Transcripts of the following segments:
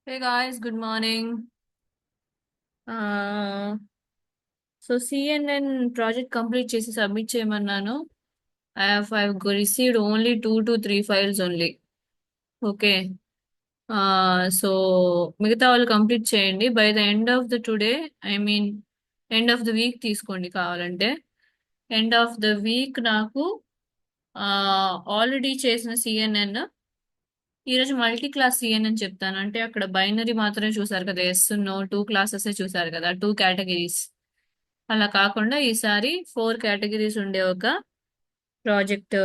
Hey guys, good morning. Uh, so CNN project complete చేసి submit చేయమన్నాను. I've received only 2 to 3 files only. Okay. So మిగతా వాళ్ళు complete చేయండి by the end of the today. I mean end of the week తీసుకోండి కావాలంటే. End of the week నాకు already చేసిన CNN ఈరోజు మల్టీ క్లాస్ సిఎన్ఎన్ చెప్తాను. అంటే అక్కడ బైనరీ మాత్రమే చూసారు కదా, ఎస్ నో 2 క్లాసెస్ చూసారు కదా, 2 కేటగిరీస్. అలా కాకుండా ఈసారి 4 కేటగిరీస్ ఉండే ఒక ప్రాజెక్ట్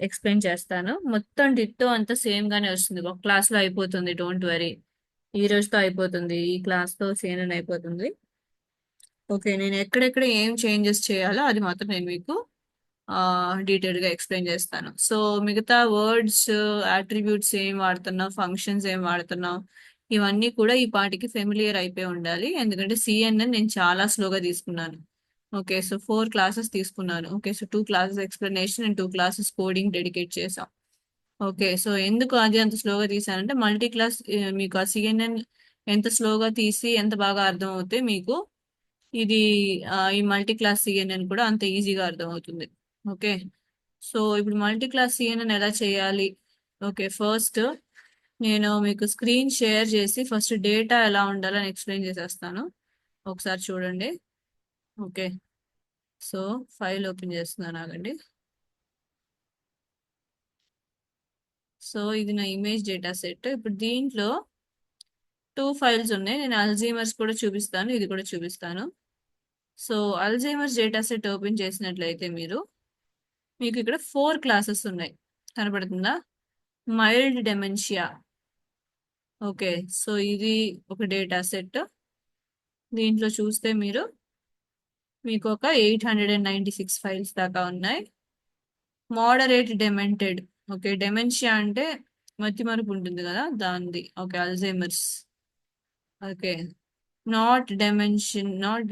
ఎక్స్ప్లెయిన్ చేస్తాను. మొత్తం డిట్టో అంతా సేమ్ గానే వస్తుంది, ఒక క్లాస్ లో అయిపోతుంది. డోంట్ వరీ, ఈ రోజుతో అయిపోతుంది, ఈ క్లాస్ తో సేమ్ అయిపోతుంది. ఓకే, నేను ఎక్కడెక్కడ ఏం చేంజెస్ చేయాలో అది మాత్రం నేను మీకు డీటెయిల్ గా ఎక్స్ప్లెయిన్ చేస్తాను. సో మిగతా వర్డ్స్, అట్రిబ్యూట్స్ ఏం వాడుతున్నాం, ఫంక్షన్స్ ఏం వాడుతున్నాం, ఇవన్నీ కూడా ఈ పాటికి ఫెమిలియర్ అయిపోయి ఉండాలి. ఎందుకంటే సిఎన్ఎన్ నేను చాలా స్లోగా తీసుకున్నాను. ఓకే, సో 4 క్లాసెస్ తీసుకున్నాను. Okay, so 2 classes explanation and 2 classes coding dedicate చేసాం. ఓకే, సో ఎందుకు అది అంత స్లోగా తీసానంటే మల్టీ క్లాస్ మీకు ఆ సిఎన్ఎన్ ఎంత స్లోగా తీసి ఎంత బాగా అర్థం అవుతే మీకు ఇది ఈ మల్టీ క్లాస్ సిఎన్ఎన్ కూడా అంత ఈజీగా అర్థమవుతుంది. ఓకే, సో ఇప్పుడు మల్టీ క్లాస్ సిఎన్ఎన్ ఎలా చేయాలి? ఓకే, ఫస్ట్ నేను మీకు స్క్రీన్ షేర్ చేసి ఫస్ట్ డేటా ఎలా ఉండాలని ఎక్స్ప్లెయిన్ చేసేస్తాను. ఒకసారి చూడండి. ఓకే, సో ఫైల్ ఓపెన్ చేస్తున్నాను, ఆగండి. సో ఇది నా ఇమేజ్ డేటా సెట్. ఇప్పుడు దీంట్లో 2 ఫైల్స్ ఉన్నాయి. నేను అల్జీమర్స్ కూడా చూపిస్తాను, ఇది కూడా చూపిస్తాను. So Alzheimer's data set open చేసినట్లయితే మీకు ఇక్కడ 4 క్లాసెస్ ఉన్నాయి, కనపడుతుందా? Mild dementia. ఓకే, సో ఇది ఒక డేటా సెట్. దీంట్లో చూస్తే మీకు ఒక 896 ఫైల్స్ దాకా ఉన్నాయి. మోడరేట్ డెమెంటెడ్. ఓకే, డెమెన్షియా అంటే మతిమరుపు ఉంటుంది కదా, దానిది. Okay, Alzheimer's. ఓకే, నాట్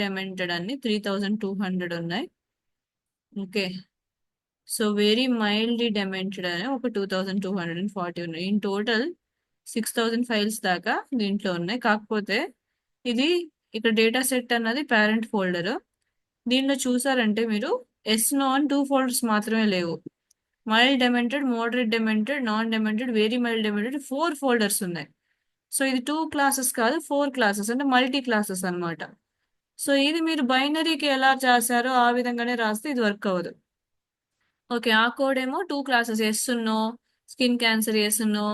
డెమెంటెడ్ అని 3200 ఉన్నాయి. ఓకే, సో వెరీ మైల్డ్లీ డెమెంటెడ్ అని ఒక 2240 ఉన్నాయి. ఇన్ టోటల్ 6000 ఫైల్స్ దాకా దీంట్లో ఉన్నాయి. కాకపోతే ఇది ఇక్కడ డేటా సెట్ అన్నది పేరెంట్ ఫోల్డర్. దీనిలో చూసారంటే మీరు ఎస్ నాన్ 2 ఫోల్డర్స్ మాత్రమే లేవు. Mild demented, moderate demented, non demented, very mild demented 4 folders ఉన్నాయి. సో ఇది 2 క్లాసెస్ కాదు, 4 క్లాసెస్, అంటే మల్టీ క్లాసెస్ అన్నమాట. సో ఇది మీరు బైనరీకి ఎలా చేశారో ఆ విధంగానే రాస్తే ఇది వర్క్ అవ్వదు. ఓకే, ఆ కోడ్ ఏమో 2 classes, yes no, skin cancer yes no,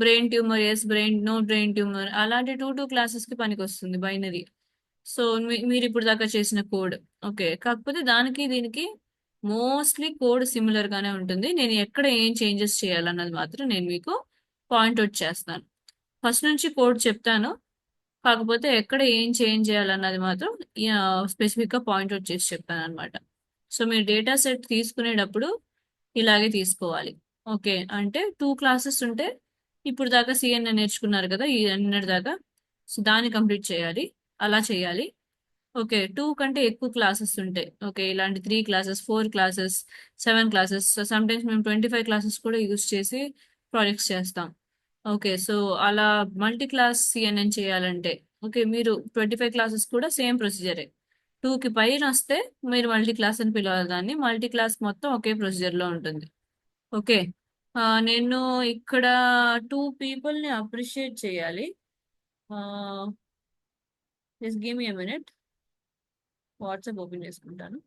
brain tumour yes, brain tumour, అలాంటి 2 క్లాసెస్ కి పనికి వస్తుంది బైనరీ. సో మీరు ఇప్పుడు దాకా చేసిన కోడ్. ఓకే, కాకపోతే దానికి దీనికి మోస్ట్లీ కోడ్ సిమిలర్ గానే ఉంటుంది. నేను ఎక్కడ ఏం చేంజెస్ చేయాలన్నది మాత్రం నేను మీకు పాయింట్అవుట్ చేస్తాను. ఫస్ట్ నుంచి కోడ్ చెప్తాను, కాకపోతే ఎక్కడ ఏం చేంజ్ చేయాలన్నది మాత్రం స్పెసిఫిక్ గా పాయింట్అవుట్ చేసి చెప్తాను అనమాట. సో మీరు డేటా సెట్ తీసుకునేటప్పుడు ఇలాగే తీసుకోవాలి. ఓకే, అంటే 2 క్లాసెస్ ఉంటే ఇప్పుడు దాకా సిఎన్ఎన్ నేర్చుకున్నారు కదా, ఈ అన్నటి దాకా, సో దాన్ని కంప్లీట్ చేయాలి. అలా చేయాలి. ఓకే, 2 కంటే ఎక్కువ క్లాసెస్ ఉంటాయి. ఓకే, ఇలాంటి 3 క్లాసెస్, 4 క్లాసెస్, 7 క్లాసెస్, సమ్టైమ్స్ మేము 25 క్లాసెస్ కూడా యూజ్ చేసి ప్రాజెక్ట్స్ చేస్తాం. ఓకే, సో అలా మల్టీ క్లాస్ సిఎన్ఎన్ చేయాలంటే ఓకే, మీరు 25 క్లాసెస్ కూడా సేమ్ ప్రొసీజరే. 2కి పైన వస్తే మీరు మల్టీ క్లాస్ అని పిలవాలి దాన్ని. మల్టీ క్లాస్ మొత్తం ఒకే ప్రొసీజర్ లో ఉంటుంది. ఓకే, నేను ఇక్కడ 2 పీపుల్ని అప్రిషియేట్ చేయాలి. Just give me a minute, WhatsApp open చేసుకుంటాను.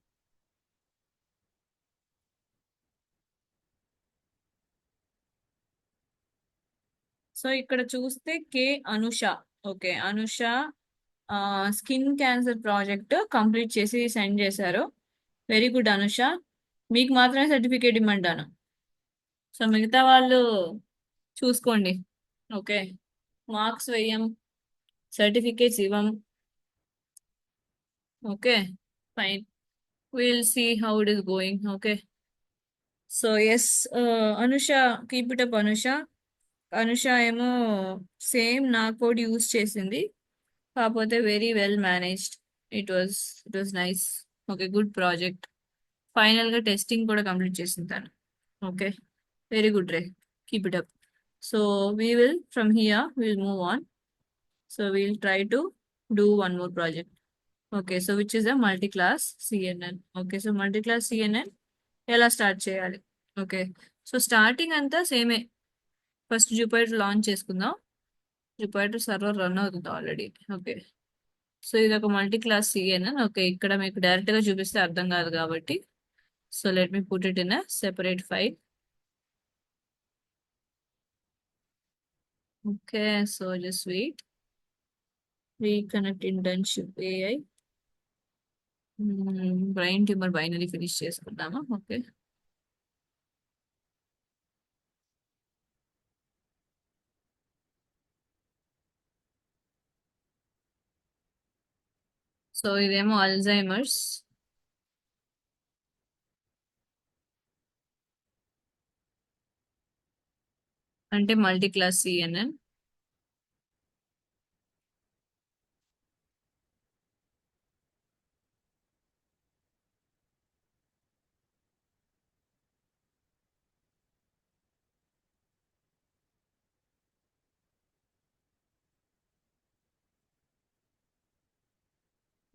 సో ఇక్కడ చూస్తే K Anusha. Okay, Anusha skin cancer project complete చేసి సెండ్ చేశారు. వెరీ గుడ్ అనుష, మీకు మాత్రమే సర్టిఫికేట్ ఇమ్మంటాను. సో మిగతా వాళ్ళు చూసుకోండి. ఓకే, మార్క్స్ వేయం, సర్టిఫికేట్స్ ఇవ్వం. Okay, fine, will see how it is going. Okay, so yes, Anusha, keep it up Anusha. Anusha ఏమో సేమ్ నా కోడ్ యూజ్ చేసింది, కాకపోతే very well managed. It was nice. Okay, good project. Final గా టెస్టింగ్ కూడా complete చేసింది తను. Okay, very good ray, keep it up. So we will from here will move on. So we'll try to do one more project. Okay, so which is a multi-class CNN. Okay, so multi-class CNN ఎలా start చేయాలి? Okay, so starting అంతా సేమే. First జూపైటర్ launch చేసుకుందాం. జూపైటర్ server run అవుతుంది already. Okay, so ఇది ఒక multi class CNN. Okay, ఇక్కడ మీకు డైరెక్ట్ గా చూపిస్తే అర్థం కాదు కాబట్టి, so let me put it in a separate file. Okay, so just wait. Reconnect internship AI brain tumour binary finish చేసుకుందామా? ఓకే, సో ఇదేమో అల్జైమర్స్. అంటే multi class CNN.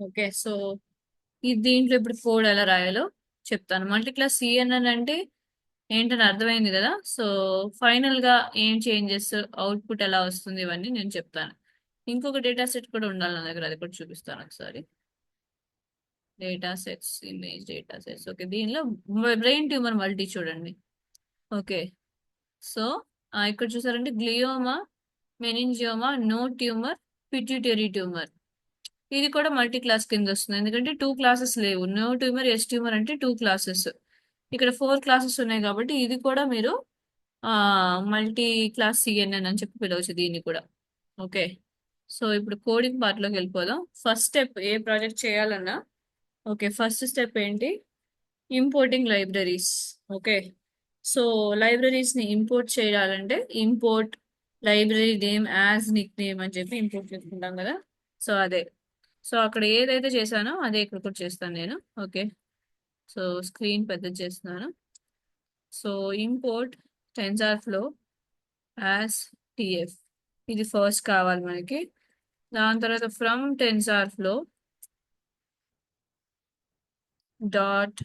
Okay, so ఈ దీంట్లో ఇప్పుడు కోడ్ ఎలా రాయాలో చెప్తాను. మల్టీ క్లాస్ సిఎన్ఎన్ అంటే ఏంటని అర్థమైంది కదా. సో ఫైనల్ గా ఏం చేంజెస్, అవుట్పుట్ ఎలా వస్తుంది, ఇవన్నీ నేను చెప్తాను. ఇంకొక డేటా సెట్ కూడా ఉండాలి నా దగ్గర, అది కూడా చూపిస్తాను ఒకసారి. Data sets, image data sets. Okay, దీనిలో బ్రెయిన్ ట్యూమర్ మల్టీ చూడండి. ఓకే, సో ఇక్కడ చూసారంటే glioma, meningioma, no tumour, pituitary tumour. ఇది కూడా మల్టీ క్లాస్ కింద వస్తుంది, ఎందుకంటే టూ క్లాసెస్ లేవు. నో ట్యూమర్, ఎస్ ట్యూమర్ అంటే టూ క్లాసెస్. ఇక్కడ ఫోర్ క్లాసెస్ ఉన్నాయి కాబట్టి ఇది కూడా మీరు మల్టీ క్లాస్ సిఎన్ఎన్ అని చెప్పి పిలవచ్చు దీన్ని కూడా. ఓకే, సో ఇప్పుడు కోడింగ్ పార్ట్ లోకి వెళ్ళిపోదాం. ఫస్ట్ స్టెప్ ఏ ప్రాజెక్ట్ చేయాలన్నా, ఓకే, ఫస్ట్ స్టెప్ ఏంటి? Importing libraries. Okay, so libraries ని ఇంపోర్ట్ చేయాలంటే import library name as Nick name అని చెప్పి ఇంపోర్ట్ చేసుకుంటాం కదా. సో అదే, సో అక్కడ ఏదైతే చేశానో అదే ఇక్కడ కూడా చేస్తాను నేను. ఓకే, సో స్క్రీన్ పెద్ద చేస్తున్నాను. So import TensorFlow as TF, ఇది ఫస్ట్ కావాలి మనకి. దాని తర్వాత from TensorFlow dot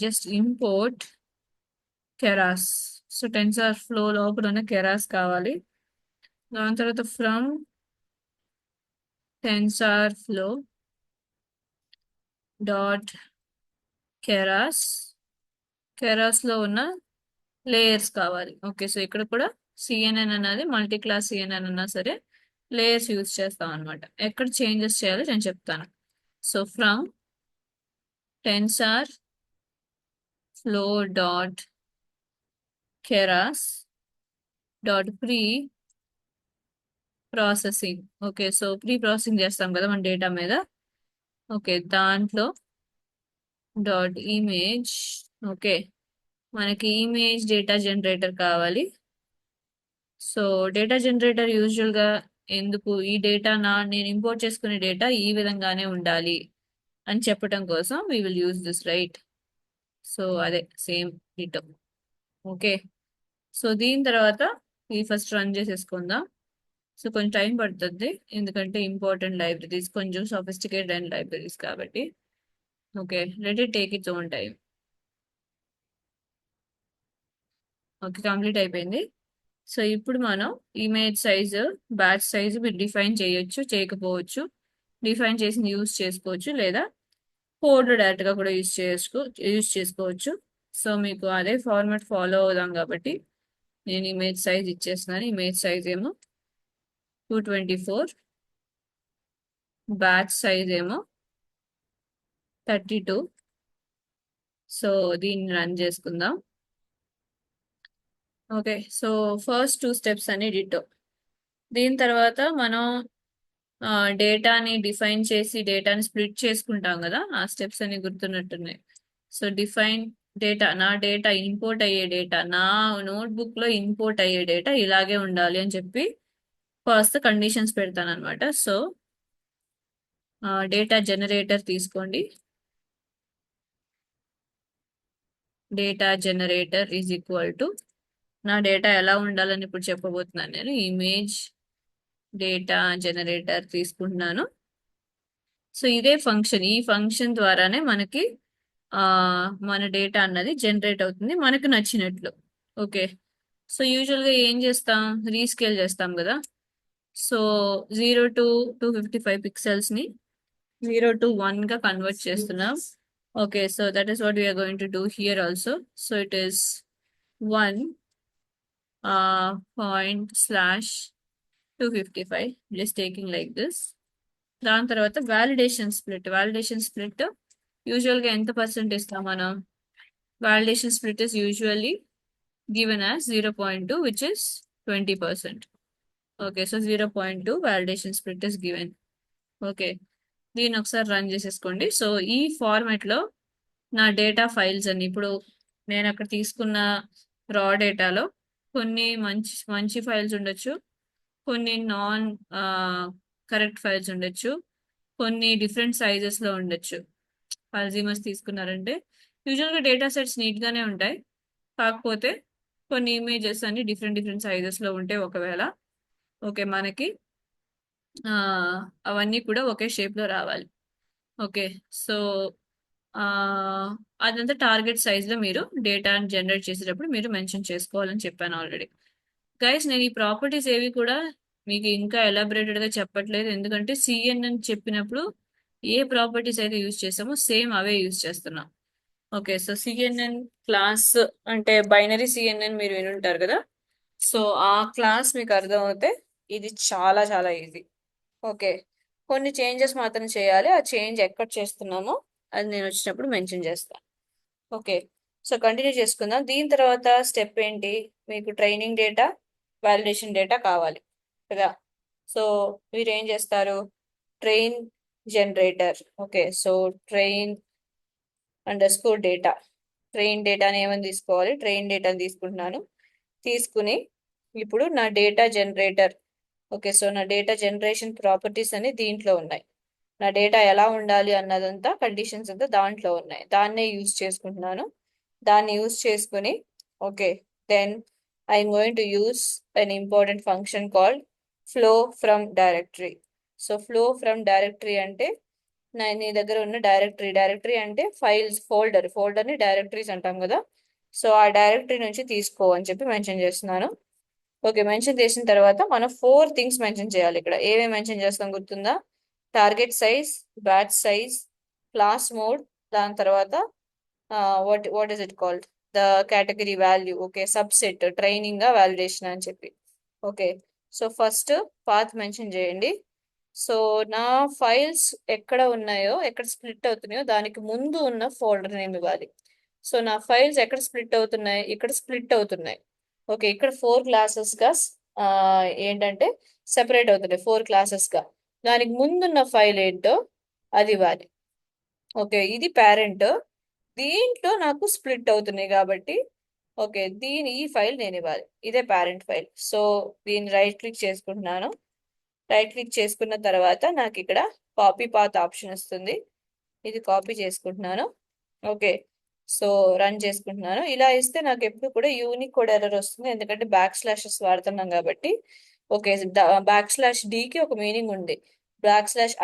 just import Keras. So TensorFlow లోపల ఉన్న కెరాస్ కావాలి. దాని తర్వాత from TensorFlow dot Keras, Keras లో ఉన్న లేయర్స్ కావాలి. ఓకే, సో ఇక్కడ కూడా సిఎన్ఎన్ అనేది మల్టీ క్లాస్ సిఎన్ఎన్ అన్నా సరే లేయర్స్ యూజ్ చేస్తాం అనమాట. ఎక్కడ చేంజెస్ చేయాలో నేను చెప్తాను. So from TensorFlow dot Keras dot preprocessing. Okay, so preprocessing చేస్తాం కదా మన డేటా మీద. ఓకే, దాంట్లో డాట్ ఇమేజ్. ఓకే, మనకి ఇమేజ్ డేటా జనరేటర్ కావాలి. సో డేటా జనరేటర్ యూజువల్ గా ఎందుకు, ఈ డేటా నేను ఇంపోర్ట్ చేసుకునే డేటా ఈ విధంగానే ఉండాలి అని చెప్పడం కోసం we will use this, right? So అదే సేమ్ డిటో. ఓకే, సో దీని తర్వాత ఇది ఫస్ట్ రన్ చేసేసుకుందాం. సో కొంచెం టైం పడుతుంది, ఎందుకంటే ఇంపార్టెంట్ లైబ్రరీస్, కొంచెం సొఫిస్టికేటెడ్ అయిన లైబ్రరీస్ కాబట్టి. Okay, let it take its own time. Okay, complete అయిపోయింది. సో ఇప్పుడు మనం ఇమేజ్ సైజు, బ్యాచ్ సైజు మీరు డిఫైన్ చేయొచ్చు, చేయకపోవచ్చు. డిఫైన్ చేసి యూజ్ చేసుకోవచ్చు, లేదా కోడ్ డైరెక్ట్ గా కూడా యూజ్ చేసుకోవచ్చు. సో మీకు అదే ఫార్మాట్ ఫాలో అవుదాం కాబట్టి నేను ఇమేజ్ సైజ్ ఇచ్చేస్తున్నాను. ఇమేజ్ సైజ్ ఏమో 224, బ్యాచ్ సైజ్ ఏమో 32. సో దీన్ని రన్ చేసుకుందాం. Okay, so first two steps అన్ని డిటో. దీని తర్వాత మనం డేటాని డిఫైన్ చేసి డేటాని స్ప్లిట్ చేసుకుంటాం కదా, ఆ స్టెప్స్ అన్ని గుర్తున్నట్టున్నాయి. సో డిఫైన్ డేటా, నా డేటా ఇంపోర్ట్ అయ్యే డేటా, నా నోట్బుక్ లో ఇంపోర్ట్ అయ్యే డేటా ఇలాగే ఉండాలి అని చెప్పి ఫస్ట్ కండిషన్స్ పెడతాను అనమాట. సో డేటా జనరేటర్ తీసుకోండి. Data generator is equal to, నా డేటా ఎలా ఉండాలని ఇప్పుడు చెప్పబోతున్నాను నేను. ఇమేజ్ డేటా జనరేటర్ తీసుకుంటున్నాను. సో ఇదే ఫంక్షన్, ఈ ఫంక్షన్ ద్వారానే మనకి మన డేటా అన్నది జనరేట్ అవుతుంది మనకు నచ్చినట్లు. ఓకే, సో యూజువల్గా ఏం చేస్తాం, రీస్కేల్ చేస్తాం కదా. సో 0 to 255 పిక్సెల్స్ని 0 to 1 గా కన్వర్ట్ చేస్తున్నాం. Okay, so that is what we're going to do here also. So it is 1 ./255, just taking like this. దాని తర్వాత వాలిడేషన్ స్ప్లిట్ యూజువల్గా ఎంత పర్సెంట్ ఇస్తాం మనం. Validation split is usually given as 0.2, which is 20%. Okay, so 0.2 validation split is given. Okay, దీన్ని ఒకసారి run చేసేసుకోండి. So ఈ ఫార్మాట్ లో నా డేటా ఫైల్స్ అని, ఇప్పుడు నేను అక్కడ తీసుకున్న రా డేటాలో కొన్ని మంచి మంచి ఫైల్స్ ఉండొచ్చు, కొన్ని నాన్ కరెక్ట్ ఫైల్స్ ఉండొచ్చు, కొన్ని డిఫరెంట్ సైజెస్ లో ఉండొచ్చు. అల్జీమస్ తీసుకున్నారంటే యూజువల్గా డేటా సెట్స్ నీట్ గానే ఉంటాయి, కాకపోతే కొన్ని ఇమేజెస్ అన్ని డిఫరెంట్ డిఫరెంట్ సైజెస్ లో ఉంటే ఒకవేళ ఓకే మనకి ఆ, అవన్నీ కూడా ఒకే షేప్ లో రావాలి. ఓకే, సో ఆ, అదంతా టార్గెట్ సైజ్ లో మీరు డేటాని జనరేట్ చేసేటప్పుడు మీరు మెన్షన్ చేసుకోవాలని చెప్పాను ఆల్రెడీ. గైస్, నేను ఈ ప్రాపర్టీస్ ఏవి కూడా మీకు ఇంకా ఎలాబరేటెడ్ గా చెప్పట్లేదు, ఎందుకంటే సిఎన్ఎన్ చెప్పినప్పుడు ఏ ప్రాపర్టీస్ అయితే యూజ్ చేసామో సేమ్ అవే యూజ్ చేస్తున్నాం. ఓకే, సో సిఎన్ఎన్ క్లాస్ అంటే బైనరీ సిఎన్ఎన్ మీరు వినుంటారు కదా. సో ఆ క్లాస్ మీకు అర్థం అవుతే ఇది చాలా చాలా ఈజీ. ఓకే, కొన్ని చేంజెస్ మాత్రం చేయాలి, ఆ చేంజ్ ఎక్కడ చేస్తున్నామో అది నేను వచ్చినప్పుడు మెన్షన్ చేస్తాను. ఓకే, సో కంటిన్యూ చేసుకుందాం. దీని తర్వాత స్టెప్ ఏంటి, మీకు ట్రైనింగ్ డేటా వాలిడేషన్ డేటా కావాలి కదా. సో మీరు ఏం చేస్తారు, train generator. Okay, so train data, train డేటాని ఏమని తీసుకోవాలి, ట్రైన్ డేటాని తీసుకుంటున్నాను. తీసుకుని ఇప్పుడు నా డేటా జనరేటర్. ఓకే, సో నా డేటా జనరేషన్ ప్రాపర్టీస్ అని దీంట్లో ఉన్నాయి. నా డేటా ఎలా ఉండాలి అన్నదంతా కండిషన్స్ అంతా దాంట్లో ఉన్నాయి, దాన్నే యూజ్ చేసుకుంటున్నాను. దాన్ని యూజ్ చేసుకుని okay, then I'm going to use an important function called flow from directory. So flow from directory అంటే నీ దగ్గర ఉన్న డైరెక్టరీ అంటే ఫైల్స్ ఫోల్డర్ని డైరెక్టరీస్ అంటాం కదా. సో ఆ డైరెక్టరీ నుంచి తీసుకో అని చెప్పి మెన్షన్ చేస్తున్నాను. ఓకే, మెన్షన్ చేసిన తర్వాత మనం 4 థింగ్స్ మెన్షన్ చేయాలి. ఇక్కడ ఏమేమి మెన్షన్ చేస్తాం గుర్తుందా, target size, batch size, class mode, దాని తర్వాత what is it called, the category value. Okay, subset, training validation అని చెప్పి. Okay, so first path mention చేయండి. సో నా ఫైల్స్ ఎక్కడ ఉన్నాయో, ఎక్కడ స్ప్లిట్ అవుతున్నాయో దానికి ముందు ఉన్న ఫోల్డర్ నేమ్ ఇవ్వాలి. సో నా ఫైల్స్ ఎక్కడ స్ప్లిట్ అవుతున్నాయి, ఇక్కడ స్ప్లిట్ అవుతున్నాయి. ఓకే, ఇక్కడ 4 క్లాసెస్ గా ఏంటంటే సెపరేట్ అవుతున్నాయి, 4 క్లాసెస్ గా. దానికి ముందున్న ఫైల్ ఏంటో అది ఇవ్వాలి. ఓకే, ఇది పేరెంట్, దీంట్లో నాకు స్ప్లిట్ అవుతున్నాయి కాబట్టి ఓకే, ఈ ఫైల్ నేను ఇవ్వాలి, ఇదే పేరెంట్ ఫైల్. సో దీన్ని రైట్ క్లిక్ చేసుకుంటున్నాను. రైట్ క్లిక్ చేసుకున్న తర్వాత నాకు ఇక్కడ కాపీ పాత్ ఆప్షన్ వస్తుంది, ఇది కాపీ చేసుకుంటున్నాను. ఓకే, సో రన్ చేసుకుంటున్నాను. ఇలా ఇస్తే నాకు ఎప్పుడు కూడా యూనిక్ కోడ్ ఎర్రర్ వస్తుంది, ఎందుకంటే // వాడుతున్నాం కాబట్టి. ఓకే, //d కి ఒక మీనింగ్ ఉంది,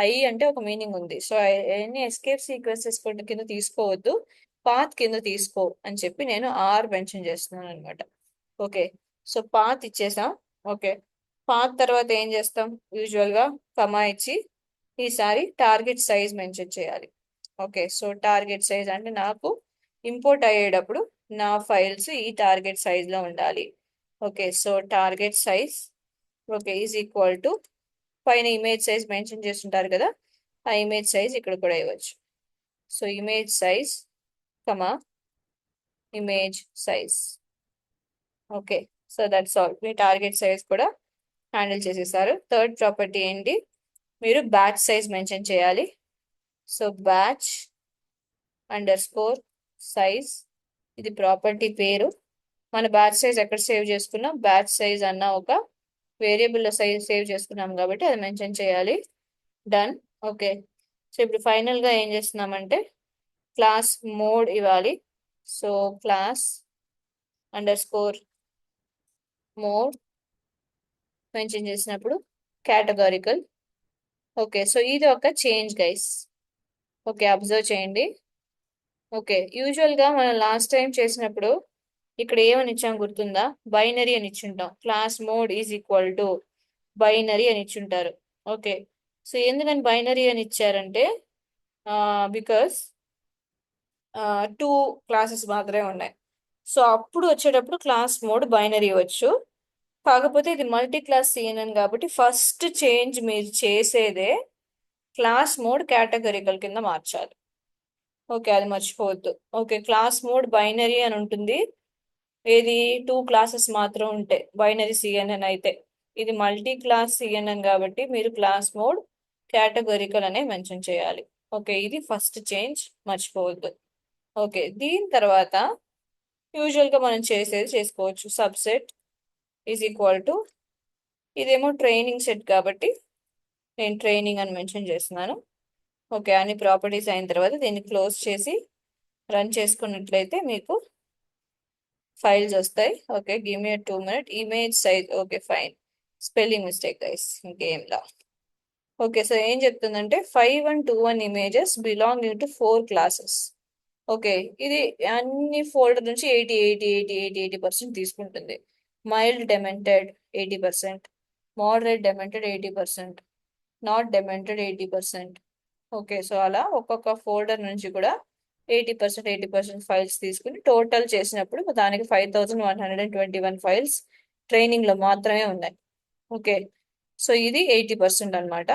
/i అంటే ఒక మీనింగ్ ఉంది. సో ఎన్ని ఎస్కేప్ సీక్వెన్సెస్ కింద తీసుకోవద్దు, పాత్ కింద తీసుకో అని చెప్పి నేను మెన్షన్ చేస్తున్నాను అనమాట. ఓకే, సో పాత్ ఇచ్చేసాం. ఓకే, పాత్ తర్వాత ఏం చేస్తాం, యూజువల్ గా కమా ఇచ్చి ఈసారి టార్గెట్ సైజ్ మెన్షన్ చేయాలి. ఓకే, సో టార్గెట్ సైజ్ అంటే నాకు ఇంపోర్ట్ అయ్యేటప్పుడు నా ఫైల్స్ ఈ టార్గెట్ సైజ్ లో ఉండాలి. Okay, so target size okay is equal to పైన ఇమేజ్ సైజ్ మెన్షన్ చేస్తుంటారు కదా, ఆ ఇమేజ్ సైజ్ ఇక్కడ కూడా ఇవ్వచ్చు. So image size comma image size. Okay, so that's all, me target size కూడా హ్యాండిల్ చేసేసారు. థర్డ్ ప్రాపర్టీ ఏంటి, మీరు బ్యాచ్ సైజ్ మెన్షన్ చేయాలి. సో batch_size, ఇది ప్రాపర్టీ పేరు. మన బ్యాచ్ సైజ్ ఎక్కడ సేవ్ చేసుకున్నాం, బ్యాచ్ సైజ్ అన్న ఒక వేరియబుల్ సైజ్ సేవ్ చేసుకున్నాం కాబట్టి అది మెన్షన్ చేయాలి. డన్. ఓకే, సో ఇప్పుడు ఫైనల్ గా ఏం చేస్తున్నామంటే క్లాస్ మోడ్ ఇవ్వాలి. సో class_mode మెన్షన్ చేసినప్పుడు కేటగారికల్. ఓకే, సో ఇది ఒక చేంజ్ గైస్. ఓకే, అబ్జర్వ్ చేయండి. ఓకే, యూజువల్ గా మనం లాస్ట్ టైం చేసినప్పుడు ఇక్కడ ఏమని ఇచ్చాం గుర్తుందా? బైనరీ అని ఇచ్చుంటాం. Class mode is equal to binary అని ఇచ్చుంటారు. ఓకే, సో ఎందుకని బైనరీ అని ఇచ్చారంటే బికాస్ టూ క్లాసెస్ మాత్రమే ఉన్నాయి. సో అప్పుడు వచ్చేటప్పుడు క్లాస్ మోడ్ బైనరీ వచ్చు. కాకపోతే ఇది మల్టీ క్లాస్ సిఎన్ఎన్ కాబట్టి ఫస్ట్ చేంజ్ మీరు చేసేదే క్లాస్ మోడ్ కేటగరికల్ కింద మార్చాలి. ఓకే, అది మర్చిపోవద్దు. ఓకే, క్లాస్ మోడ్ బైనరీ అని ఉంటుంది. ఏది టూ క్లాసెస్ మాత్రం ఉంటాయి బైనరీ సిఎన్ఎన్ అయితే. ఇది మల్టీ క్లాస్ సిఎన్ఎన్ కాబట్టి మీరు క్లాస్ మోడ్ కేటగరికల్ అనే మెన్షన్ చేయాలి. ఓకే, ఇది ఫస్ట్ చేంజ్, మర్చిపోవద్దు. ఓకే, దీని తర్వాత యూజువల్ గా మనం చేసేది చేసుకోవచ్చు. సబ్సెట్ ఈజ్ ఈక్వల్ టు, ఇదేమో ట్రైనింగ్ సెట్ కాబట్టి నేను ట్రైనింగ్ అని మెన్షన్ చేస్తున్నాను. ఓకే, అన్ని ప్రాపర్టీస్ అయిన తర్వాత దీన్ని క్లోజ్ చేసి రన్ చేసుకున్నట్లయితే మీకు ఫైల్స్ వస్తాయి. Okay, give me 2 minutes. Image size, okay fine, spelling mistake guys, ఇంకేంలా. ఓకే, సో ఏం చెప్తుందంటే 5121 images belonging to 4 classes. Okay, ఇది అన్ని ఫోల్డర్ నుంచి 80% తీసుకుంటుంది. Mild demented 80%, moderate demented 80%, not demented 80%. Okay, so అలా ఒక్కొక్క ఫోల్డర్ నుంచి కూడా 80% ఫైల్స్ తీసుకుని టోటల్ చేసినప్పుడు దానికి 5121 ఫైల్స్ ట్రైనింగ్ లో మాత్రమే ఉన్నాయి. ఓకే, సో ఇది 80% అనమాట.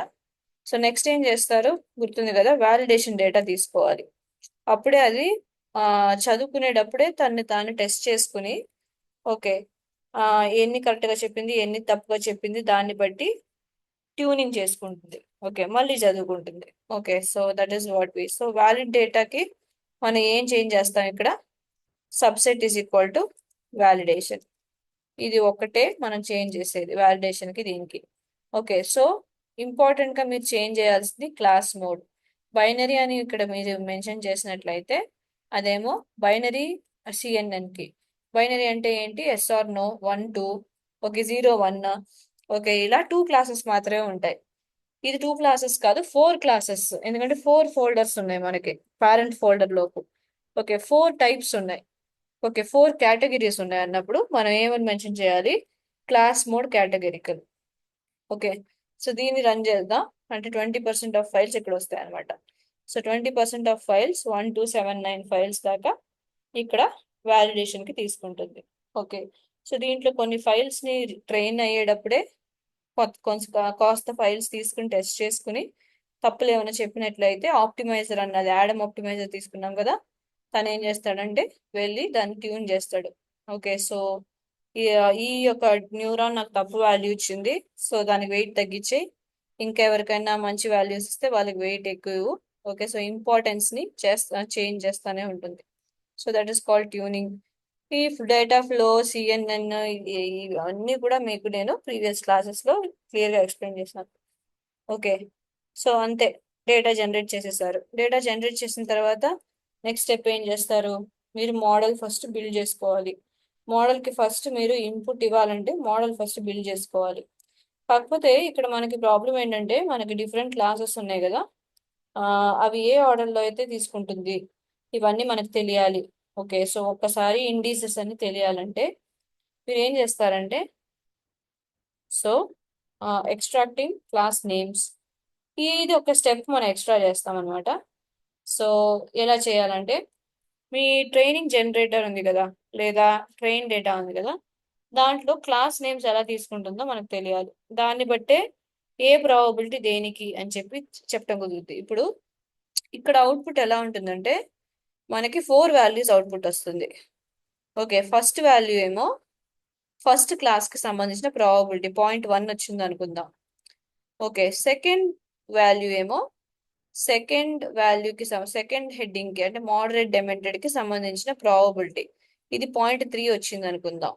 సో నెక్స్ట్ ఏం చేస్తారు గుర్తుంది కదా, వ్యాలిడేషన్ డేటా తీసుకోవాలి. అప్పుడే అది చదువుకునేటప్పుడే తన్ని తాను టెస్ట్ చేసుకుని, ఓకే ఎన్ని కరెక్ట్గా చెప్పింది, ఎన్ని తప్పుగా చెప్పింది, దాన్ని బట్టి ట్యూనింగ్ చేసుకుంటుంది. ఓకే, మళ్ళీ చదువుకుంటుంది. Okay, so that is what we. So valid డేటాకి మనం ఏం చేంజ్ చేస్తాం ఇక్కడ, subset is equal to validation. ఇది ఒకటే మనం చేంజ్ చేసేది వ్యాలిడేషన్కి దీనికి. ఓకే, సో ఇంపార్టెంట్గా మీరు చేంజ్ చేయాల్సింది క్లాస్ మోడ్. బైనరీ అని ఇక్కడ మీరు మెన్షన్ చేసినట్లయితే అదేమో బైనరీ సిఎన్ఎన్కి. బైనరీ అంటే ఏంటి, ఎస్ఆర్ నో, 1 2, ఓకే 0 1, ఓకే ఇలా 2 క్లాసెస్ మాత్రమే ఉంటాయి. ఇది 2 క్లాసెస్ కాదు, 4 క్లాసెస్, ఎందుకంటే 4 ఫోల్డర్స్ ఉన్నాయి మనకి పేరెంట్ ఫోల్డర్ లోపు. ఓకే, 4 టైప్స్ ఉన్నాయి. ఓకే, 4 కేటగిరీస్ ఉన్నాయి అన్నప్పుడు మనం ఏమని మెన్షన్ చేయాలి, class mode categorical. Okay, so దీన్ని రన్ చేద్దాం. అంటే 20% ఆఫ్ ఫైల్స్ ఇక్కడ వస్తాయి అనమాట. సో 20% ఆఫ్ ఫైల్స్ 1279 ఫైల్స్ దాకా ఇక్కడ వ్యాలిడేషన్ కి తీసుకుంటుంది. ఓకే, సో దీంట్లో కొన్ని ఫైల్స్ ని ట్రైన్ అయ్యేటప్పుడే కాస్త ఫైల్స్ తీసుకుని టెస్ట్ చేసుకుని తప్పులు ఏమైనా చెప్పినట్లయితే ఆప్టిమైజర్ అన్నది, యాడమ్ ఆప్టిమైజర్ తీసుకున్నాం కదా, తను ఏం చేస్తాడంటే వెళ్ళి దాన్ని ట్యూన్ చేస్తాడు. ఓకే, సో ఈ యొక్క న్యూరాన్ నాకు తప్పు వాల్యూ ఇచ్చింది, సో దానికి వెయిట్ తగ్గించి ఇంకెవరికైనా మంచి వాల్యూస్ ఇస్తే వాళ్ళకి వెయిట్ ఎక్కువ. ఓకే, సో ఇంపార్టెన్స్ ని చేంజ్ చేస్తానే ఉంటుంది. So that is called tuning. ఈ డేటా ఫ్లో, సిఎన్ఎన్, ఇవన్నీ కూడా మీకు నేను ప్రీవియస్ క్లాసెస్ లో క్లియర్ గా ఎక్స్ప్లెయిన్ చేశాను. ఓకే, సో అంతే, డేటా జనరేట్ చేసేసారు. డేటా జనరేట్ చేసిన తర్వాత నెక్స్ట్ స్టెప్ ఏం చేస్తారు, మీరు మోడల్ ఫస్ట్ బిల్డ్ చేసుకోవాలి. మోడల్ కి ఫస్ట్ మీరు ఇన్పుట్ ఇవ్వాలంటే మోడల్ ఫస్ట్ బిల్డ్ చేసుకోవాలి. కాకపోతే ఇక్కడ మనకి ప్రాబ్లం ఏంటంటే మనకి డిఫరెంట్ క్లాసెస్ ఉన్నాయి కదా, అవి ఏ ఆర్డర్లో అయితే తీసుకుంటుంది ఇవన్నీ మనకు తెలియాలి. ఓకే, సో ఒక్కసారి ఇండిసెస్ అని తెలియాలంటే మీరు ఏం చేస్తారంటే, సో ఎక్స్ట్రాక్టింగ్ క్లాస్ నేమ్స్, ఇది ఒక స్టెప్ మనం ఎక్స్ట్రా చేస్తాం అనమాట. సో ఎలా చేయాలంటే, మీ ట్రైనింగ్ జనరేటర్ ఉంది కదా, లేదా ట్రైన్ డేటా ఉంది కదా, దాంట్లో క్లాస్ నేమ్స్ ఎలా తీసుకుంటుందో మనకు తెలియాలి. దాన్ని బట్టే ఏ ప్రాబబిలిటీ దేనికి అని చెప్పి చెప్పడం కుదురుతుంది. ఇప్పుడు ఇక్కడ అవుట్పుట్ ఎలా ఉంటుందంటే మనకి 4 వాల్యూస్ అవుట్పుట్ వస్తుంది. ఓకే, ఫస్ట్ వాల్యూ ఏమో ఫస్ట్ క్లాస్ కి సంబంధించిన ప్రాబబిలిటీ 0.1 వచ్చింది అనుకుందాం. ఓకే, సెకండ్ వాల్యూ ఏమో సెకండ్ హెడ్డింగ్ కి అంటే మోడరేట్ డెమెంటెడ్ కి సంబంధించిన ప్రాబబిలిటీ, ఇది 0.3 వచ్చింది అనుకుందాం.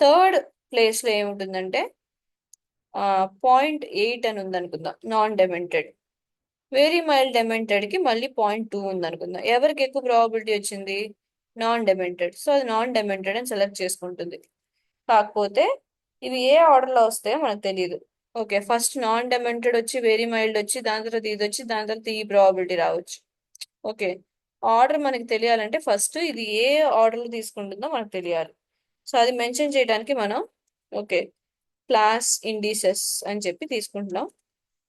థర్డ్ ప్లేస్ లో ఏముంటుందంటే 0.8 అని ఉంది అనుకుందాం, non demented. Very mild demented కి మళ్ళీ 0.2 ఉంది అనుకుందాం. ఎవరికి ఎక్కువ ప్రాబబిలిటీ వచ్చింది, నాన్ డెమెంటెడ్. సో అది నాన్ డెమెంటెడ్ అని సెలెక్ట్ చేసుకుంటుంది. కాకపోతే ఇవి ఏ ఆర్డర్ లో వస్తాయో మనకు తెలియదు. ఓకే, ఫస్ట్ నాన్ డెమెంటెడ్ వచ్చి వెరీ మైల్డ్ వచ్చి దాని తర్వాత ఇది వచ్చి దాని తర్వాత ఈ ప్రాబిలిటీ రావచ్చు. ఓకే, ఆర్డర్ మనకి తెలియాలంటే ఫస్ట్ ఇది ఏ ఆర్డర్లో తీసుకుంటుందో మనకు తెలియాలి. సో అది మెన్షన్ చేయడానికి మనం ఓకే క్లాస్ ఇండిసెస్ అని చెప్పి తీసుకుంటున్నాం.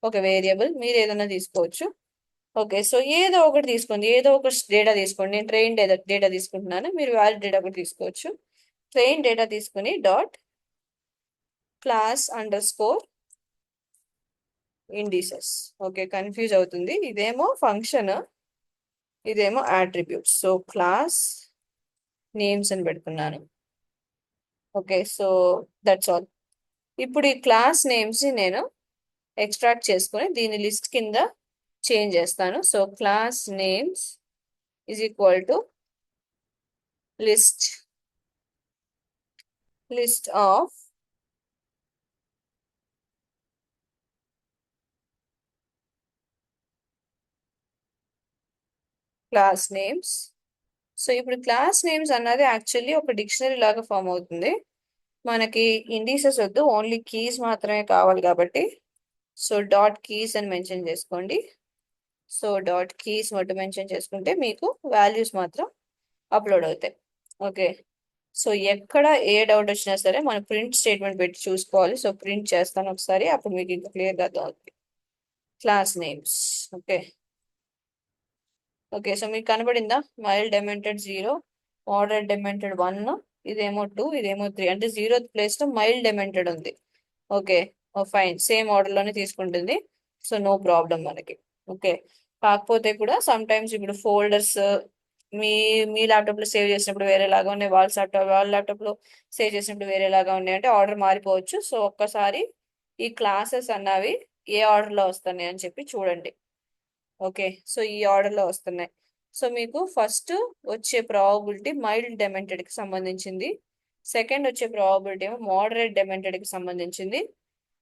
ఒక వేరియబుల్ మీరు ఏదైనా తీసుకోవచ్చు. ఓకే, సో ఏదో ఒకటి తీసుకోండి, ఏదో ఒక డేటా తీసుకోండి. నేను ట్రైన్ డేటా తీసుకుంటున్నాను, మీరు వ్యాలిడ్ డేటా కూడా తీసుకోవచ్చు. ట్రైన్ డేటా తీసుకుని dot class under score indices. Okay, confuse అవుతుంది, ఇదేమో ఫంక్షన్, ఇదేమో అట్రిబ్యూట్స్. సో క్లాస్ నేమ్స్ అని పెడుతున్నాను. Okay, so that's all. ఇప్పుడు ఈ క్లాస్ నేమ్స్ నేను ఎక్స్ట్రాక్ట్ చేసుకుని దీని లిస్ట్ కింద చేంజ్ చేస్తాను. So class names is equal to list of class names. So ఇప్పుడు క్లాస్ నేమ్స్ అన్నది యాక్చువల్లీ ఒక డిక్షనరీ లాగా ఫామ్ అవుతుంది. మనకి ఇండిసెస్ వద్దు, ఓన్లీ కీస్ మాత్రమే కావాలి కాబట్టి సో డాట్ కీస్ అని మెన్షన్ చేసుకోండి. సో డాట్ కీస్ మటు మెన్షన్ చేసుకుంటే మీకు వాల్యూస్ మాత్రం అప్లోడ్ అవుతాయి. ఓకే, సో ఎక్కడ ఏ డౌట్ వచ్చినా సరే మనం ప్రింట్ స్టేట్మెంట్ పెట్టి చూసుకోవాలి. సో ప్రింట్ చేస్తాను ఒకసారి, అప్పుడు మీకు ఇంకా క్లియర్గా అవుతుంది. Class names. Okay, okay, so మీకు కనబడిందా? మైల్డ్ డెమెంటెడ్ 0, మోడరేట్ డెమెంటెడ్ 1, ఇదేమో 2, ఇదేమో 3. అంటే 0th ప్లేస్ లో మైల్డ్ డెమెంటెడ్ ఉంది. ఓకే, ఫైన్, సేమ్ ఆర్డర్ లోనే తీసుకుంటుంది. సో నో ప్రాబ్లం మనకి. ఓకే, కాకపోతే కూడా సమ్ టైమ్స్ ఇప్పుడు ఫోల్డర్స్ మీ మీ ల్యాప్టాప్ లో సేవ్ చేసినప్పుడు వేరేలాగా ఉన్నాయి, వాళ్ళ ల్యాప్టాప్ లో సేవ్ చేసినప్పుడు వేరేలాగా ఉన్నాయి, అంటే ఆర్డర్ మారిపోవచ్చు. సో ఒక్కసారి ఈ క్లాసెస్ అన్నవి ఏ ఆర్డర్ లో వస్తున్నాయి అని చెప్పి చూడండి. ఓకే, సో ఈ ఆర్డర్ లో వస్తున్నాయి. సో మీకు ఫస్ట్ వచ్చే ప్రాబబిలిటీ మైల్డ్ డెమెంటెడ్ కి సంబంధించింది, సెకండ్ వచ్చే ప్రాబబిలిటీ ఏమో మోడరేట్ డెమెంటెడ్ కి సంబంధించింది,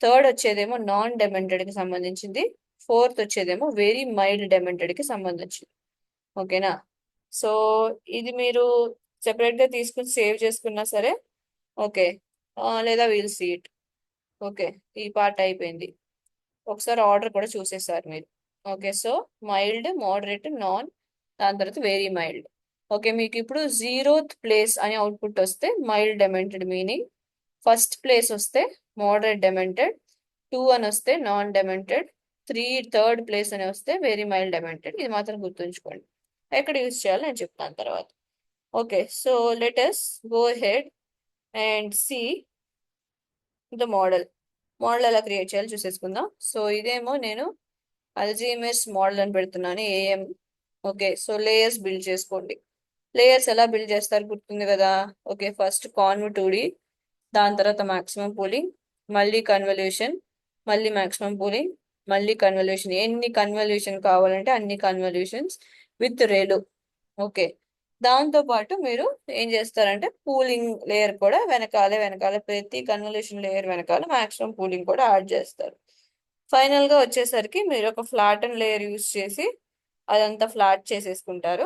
థర్డ్ వచ్చేదేమో నాన్ డెమెంటెడ్ కి సంబంధించింది, ఫోర్త్ వచ్చేదేమో వెరీ మైల్డ్ డెమెంటెడ్ కి సంబంధించింది. ఓకేనా? సో ఇది మీరు సెపరేట్ గా తీసుకుని సేవ్ చేసుకున్నా సరే ఓకే, లేదా వీల్ సీ ఇట్. ఓకే, ఈ పార్ట్ అయిపోయింది. ఒకసారి ఆర్డర్ కూడా చూసేసారు మీరు. Okay, so mild, moderate, non, దాని తర్వాత వెరీ మైల్డ్. ఓకే, మీకు ఇప్పుడు 0th ప్లేస్ అని అవుట్పుట్ వస్తే మైల్డ్ డెమెంటెడ్ మీనింగ్, ఫస్ట్ ప్లేస్ వస్తే మోడరేట్ డెమెంటెడ్, 2 అని వస్తే నాన్ డెమెంటెడ్, 3 థర్డ్ ప్లేస్ అని వస్తే వెరీ మైల్డ్ డెమెంటెడ్. ఇది మాత్రం గుర్తుంచుకోండి. ఎక్కడ యూజ్ చేయాలో నేను చెప్తాను తర్వాత. Okay, so let us go head and see the model. Model ఎలా క్రియేట్ చేయాలో చూసేసుకుందాం. సో ఇదేమో నేను అల్జీమర్స్ మోడల్ అని పెడుతున్నాను, AM. Okay, so layers build చేసుకోండి. లేయర్స్ ఎలా బిల్డ్ చేస్తారు గుర్తుంది కదా? ఓకే, ఫస్ట్ కాన్వ్ 2D, దాని తర్వాత మాక్సిమం పూలింగ్, మళ్ళీ కన్వల్యూషన్, మళ్ళీ మాక్సిమం పూలింగ్, మళ్ళీ కన్వల్యూషన్. ఎన్ని కన్వల్యూషన్ కావాలంటే అన్ని కన్వల్యూషన్స్ విత్ రేలు. ఓకే, దాంతో పాటు మీరు ఏం చేస్తారంటే పూలింగ్ లేయర్ కూడా వెనకాల ప్రతి కన్వల్యూషన్ లేయర్ వెనకాల మాక్సిమం పూలింగ్ కూడా యాడ్ చేస్తారు. ఫైనల్ గా వచ్చేసరికి మీరు ఒక ఫ్లాటన్ లేయర్ యూస్ చేసి అదంతా ఫ్లాట్ చేసేసుకుంటారు.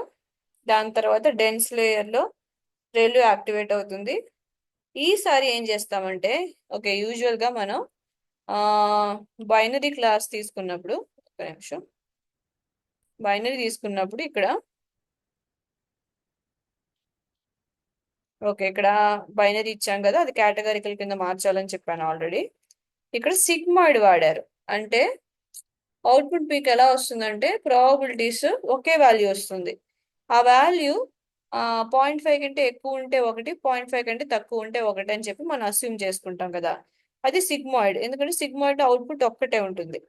దాని తర్వాత డెన్స్ లేయర్ లో రేలు యాక్టివేట్ అవుతుంది. ఈసారి ఏం చేస్తామంటే ఓకే, యూజువల్ గా మనం ఆ బైనరీ క్లాస్ తీసుకున్నప్పుడు, ఒక నిమిషం, బైనరీ తీసుకున్నప్పుడు ఇక్కడ ఓకే, ఇక్కడ బైనరీ ఇచ్చాం కదా, అది కేటగారికల్ కింద మార్చాలని చెప్పాను ఆల్రెడీ. ఇక్కడ సిగ్మాయిడ్ వాడారు అంటే అవుట్పుట్ మీకు ఎలా వస్తుందంటే ప్రాబబిలిటీస్ ఒకే వాల్యూ వస్తుంది. ఆ వాల్యూ 0.5 కంటే ఎక్కువ ఉంటే ఒకటి, 0.5 కంటే తక్కువ ఉంటే ఒకటి అని చెప్పి మనం అస్యూమ్ చేసుకుంటాం కదా. అది సిగ్మాయిడ్, ఎందుకంటే సిగ్మాయిడ్ అవుట్పుట్ ఒక్కటే ఉంటుంది.